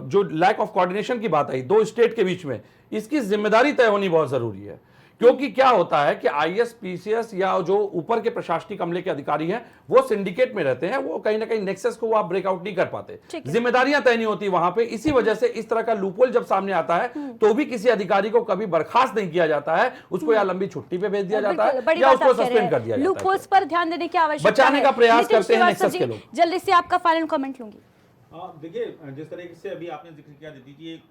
जो लैक ऑफ कोऑर्डिनेशन की बात आई दो स्टेट के बीच में, इसकी जिम्मेदारी तय होनी बहुत जरूरी है। क्योंकि क्या होता है कि आईएएस, पीसीएस या जो ऊपर के प्रशासनिक अमले के अधिकारी हैं वो सिंडिकेट में रहते हैं, वो कहीं ना कहीं नेक्सस को वो आप ब्रेकआउट नहीं कर पाते, जिम्मेदारियां तय नहीं होती वहां पे। इसी वजह से इस तरह का लूपहोल जब सामने आता है तो भी किसी अधिकारी को कभी बर्खास्त नहीं किया जाता है, उसको या लंबी छुट्टी पे भेज दिया जाता है या उसको सस्पेंड कर दिया जाता है। लूपहोल्स पर ध्यान देने की आवश्यकता है, बचाने का प्रयास करते हैं नेक्सस के लोग। जल्दी से आपका फाइनल कमेंट लूंगी। देखिए, जिस तरीके से अभी आपने जिक्र किया, दीदी जी एक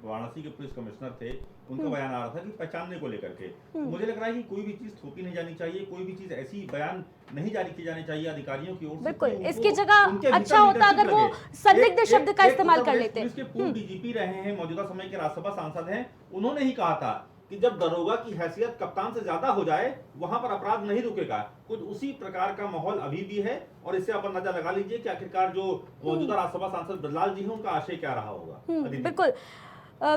वाराणसी के पुलिस कमिश्नर थे, उनका बयान आ रहा था कि पहचानने को लेकर के, तो मुझे लग रहा है कि कोई भी चीज थोपी नहीं जानी चाहिए, कोई भी चीज ऐसी बयान नहीं जारी की जानी चाहिए अधिकारियों की ओर से। बिल्कुल, इसकी जगह अच्छा होता अगर वो संदिग्ध शब्द का इस्तेमाल कर लेते। पुलिस के पूर्व डीजीपी रहे हैं, मौजूदा समय के राज्यसभा सांसद हैं, उन्होंने ही कहा था कि जब दरोगा की हैसियत कप्तान से ज्यादा हो जाए वहां पर अपराध नहीं रुकेगा। कुछ उसी प्रकार का माहौल अभी भी है और इससे आप अंदाजा लगा लीजिए कि आखिरकार जो मौजूदा राज्यसभा सांसद ब्रजलाल जी हैं उनका आशय क्या रहा होगा। बिल्कुल,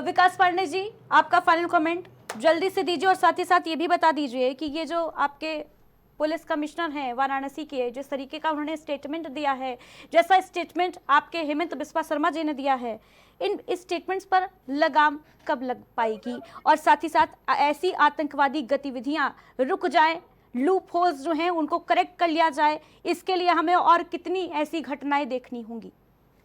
विकास पांडे जी आपका फाइनल कमेंट जल्दी से दीजिए और साथ ही साथ ये भी बता दीजिए कि ये जो आपके पुलिस कमिश्नर हैं वाराणसी के, जिस तरीके का उन्होंने स्टेटमेंट दिया है, जैसा स्टेटमेंट आपके हेमंत बिस्वा शर्मा जी ने दिया है, इन स्टेटमेंट्स पर लगाम कब लग पाएगी और साथ ही साथ ऐसी आतंकवादी गतिविधियां रुक जाएं, लूप होल्स जो हैं उनको करेक्ट कर लिया जाए, इसके लिए हमें और कितनी ऐसी घटनाएं देखनी होंगी?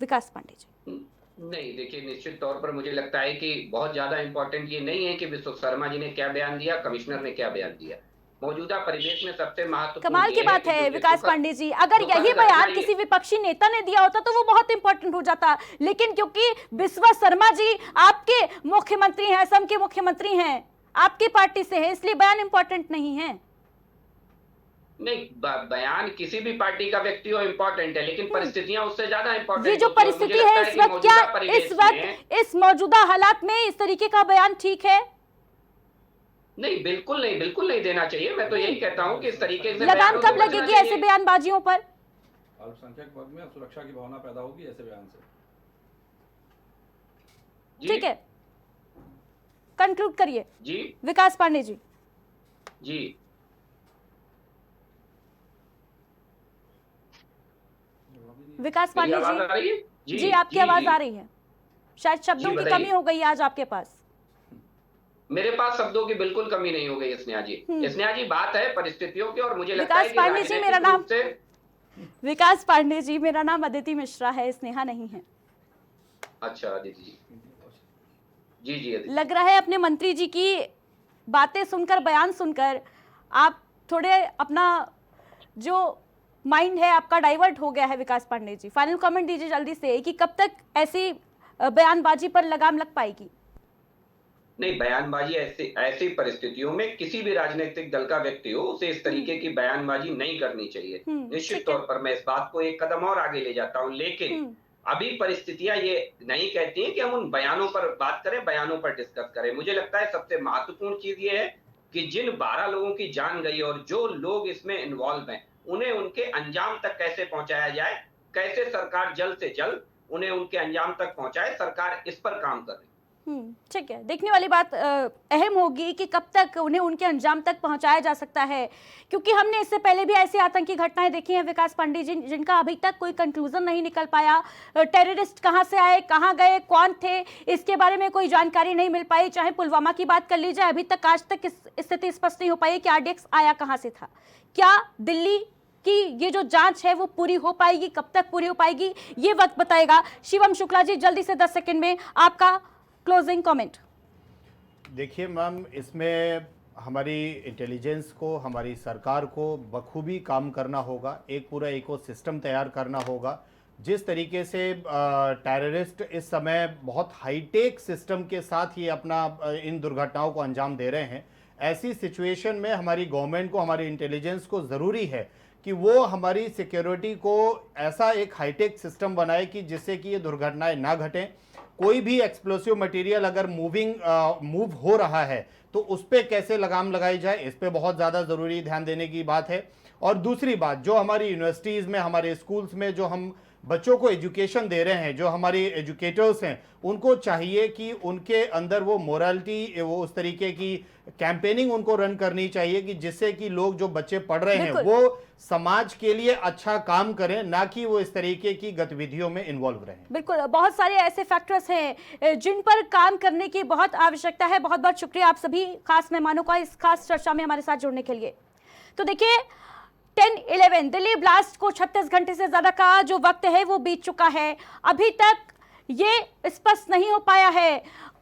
विकास पांडे जी। नहीं, देखिए, निश्चित तौर पर मुझे लगता है कि बहुत ज्यादा इंपॉर्टेंट ये नहीं है कि विश्व शर्मा जी ने क्या बयान दिया, कमिश्नर ने क्या बयान दिया। मौजूदा परिवेश में सबसे महत्वपूर्ण कमाल की बात है विकास पांडे जी, अगर यही बयान किसी विपक्षी नेता ने दिया होता तो वो बहुत इंपॉर्टेंट हो जाता, लेकिन क्योंकि बिस्वा शर्मा जी आपके मुख्यमंत्री हैं, असम के मुख्यमंत्री हैं, आपकी पार्टी से है, इसलिए बयान इंपॉर्टेंट नहीं है। नहीं, बयान किसी भी पार्टी का व्यक्ति हो इम्पोर्टेंट है, लेकिन परिस्थितियां उससे ज्यादा इम्पोर्टेंट। ये जो परिस्थिति है इस वक्त, क्या इस वक्त इस मौजूदा हालात में इस तरीके का बयान ठीक है? नहीं, बिल्कुल नहीं, बिल्कुल नहीं देना चाहिए। मैं तो यही कहता हूँ कि इस तरीके से लगाम कब लगेगी ऐसे बयानबाजियों पर? अल्पसंख्यक वर्ग में सुरक्षा की भावना पैदा होगी ऐसे बयान से। ठीक है, कंक्लूड करिए जी विकास पांडे जी। जी विकास पांडे आवाज आ रही है? जी आपकी आवाज आ रही है। शायद शब्दों की कमी हो गई आज आपके पास। मेरे पास शब्दों की बिल्कुल कमी नहीं हो गई स्नेहा जी। स्नेहा जी, बात है परिस्थितियों की, और मुझे लगता है कि विकास पांडे जी मेरा राजनीतिक नाम रूप से विकास पांडे जी मेरा नाम अदिति मिश्रा है, स्नेहा नहीं है। अच्छा अदिति जी, जी जी अदिति। लग रहा है अपने मंत्री जी की बातें सुनकर, बयान सुनकर आप थोड़े अपना जो माइंड है आपका डाइवर्ट हो गया है। विकास पांडे जी, फाइनल कमेंट दीजिए जल्दी से कि कब तक ऐसी बयानबाजी पर लगाम लग पाएगी? नहीं, बयानबाजी ऐसी परिस्थितियों में किसी भी राजनीतिक दल का व्यक्ति हो, उसे इस तरीके की बयानबाजी नहीं करनी चाहिए। निश्चित तौर पर मैं इस बात को एक कदम और आगे ले जाता हूं, लेकिन अभी परिस्थितियां ये नहीं कहती हैं कि हम उन बयानों पर बात करें, बयानों पर डिस्कस करें। मुझे लगता है सबसे महत्वपूर्ण चीज ये है कि जिन 12 लोगों की जान गई और जो लोग इसमें इन्वॉल्व हैं, उन्हें उनके अंजाम तक कैसे पहुंचाया जाए, कैसे सरकार जल्द से जल्द उन्हें उनके अंजाम तक पहुंचाए, सरकार इस पर काम कर रही है। ठीक है, देखने वाली बात अहम होगी कि कब तक उन्हें उनके अंजाम तक पहुंचाया जा सकता है, क्योंकि हमने इससे पहले भी ऐसी आतंकी घटनाएं देखी हैं विकास पांडे जी, जिनका अभी तक कोई कंक्लूजन नहीं निकल पाया। टेररिस्ट कहां से आए, कहां गए, कौन थे, इसके बारे में कोई जानकारी नहीं मिल पाई। चाहे पुलवामा की बात कर लीजिए, अभी तक आज तक इस स्थिति स्पष्ट नहीं हो पाई कि RDX आया कहां से था। क्या दिल्ली कि ये जो जांच है वो पूरी हो पाएगी, कब तक पूरी हो पाएगी, ये वक्त बताएगा। शिवम शुक्ला जी, जल्दी से 10 सेकंड में आपका क्लोजिंग कमेंट। देखिए मैम, इसमें हमारी इंटेलिजेंस को, हमारी सरकार को बखूबी काम करना होगा, एक पूरा इकोसिस्टम तैयार करना होगा। जिस तरीके से टेररिस्ट इस समय बहुत हाईटेक सिस्टम के साथ ही अपना इन दुर्घटनाओं को अंजाम दे रहे हैं, ऐसी सिचुएशन में हमारी गवर्नमेंट को, हमारी इंटेलिजेंस को ज़रूरी है कि वो हमारी सिक्योरिटी को ऐसा एक हाईटेक सिस्टम बनाए कि जिससे कि ये दुर्घटनाएं ना घटें। कोई भी एक्सप्लोसिव मटेरियल अगर मूव हो रहा है तो उस पर कैसे लगाम लगाई जाए, इस पर बहुत ज़्यादा ज़रूरी ध्यान देने की बात है। और दूसरी बात, जो हमारी यूनिवर्सिटीज़ में, हमारे स्कूल्स में जो हम बच्चों को एजुकेशन दे रहे हैं, जो हमारी एजुकेटर्स हैं, उनको चाहिए कि उनके अंदर वो मोरालिटी, वो उस तरीके की कैंपेनिंग उनको रन करनी चाहिए कि जिससे कि लोग, जो बच्चे पढ़ रहे हैं, वो समाज के लिए अच्छा काम करें, ना कि वो इस तरीके की गतिविधियों में इन्वॉल्व रहें। बिल्कुल, बहुत सारे ऐसे फैक्टर्स हैं जिन पर काम करने की बहुत आवश्यकता है। बहुत बहुत शुक्रिया आप सभी खास मेहमानों का इस खास चर्चा में हमारे साथ जुड़ने के लिए। तो देखिए, 10-11 दिल्ली ब्लास्ट को 36 घंटे से ज्यादा का जो वक्त है वो बीत चुका है। अभी तक ये स्पष्ट नहीं हो पाया है,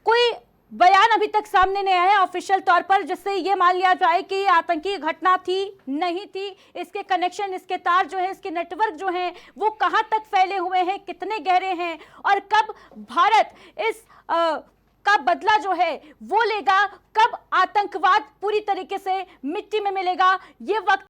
कोई बयान अभी तक सामने नहीं आया है ऑफिशियल तौर पर, जिससे ये मान लिया जाए कि आतंकी घटना थी नहीं थी। इसके कनेक्शन, इसके तार जो है, इसके नेटवर्क जो हैं वो कहां तक फैले हुए हैं, कितने गहरे हैं, और कब भारत इस का बदला जो है वो लेगा, कब आतंकवाद पूरी तरीके से मिट्टी में मिलेगा, ये वक्त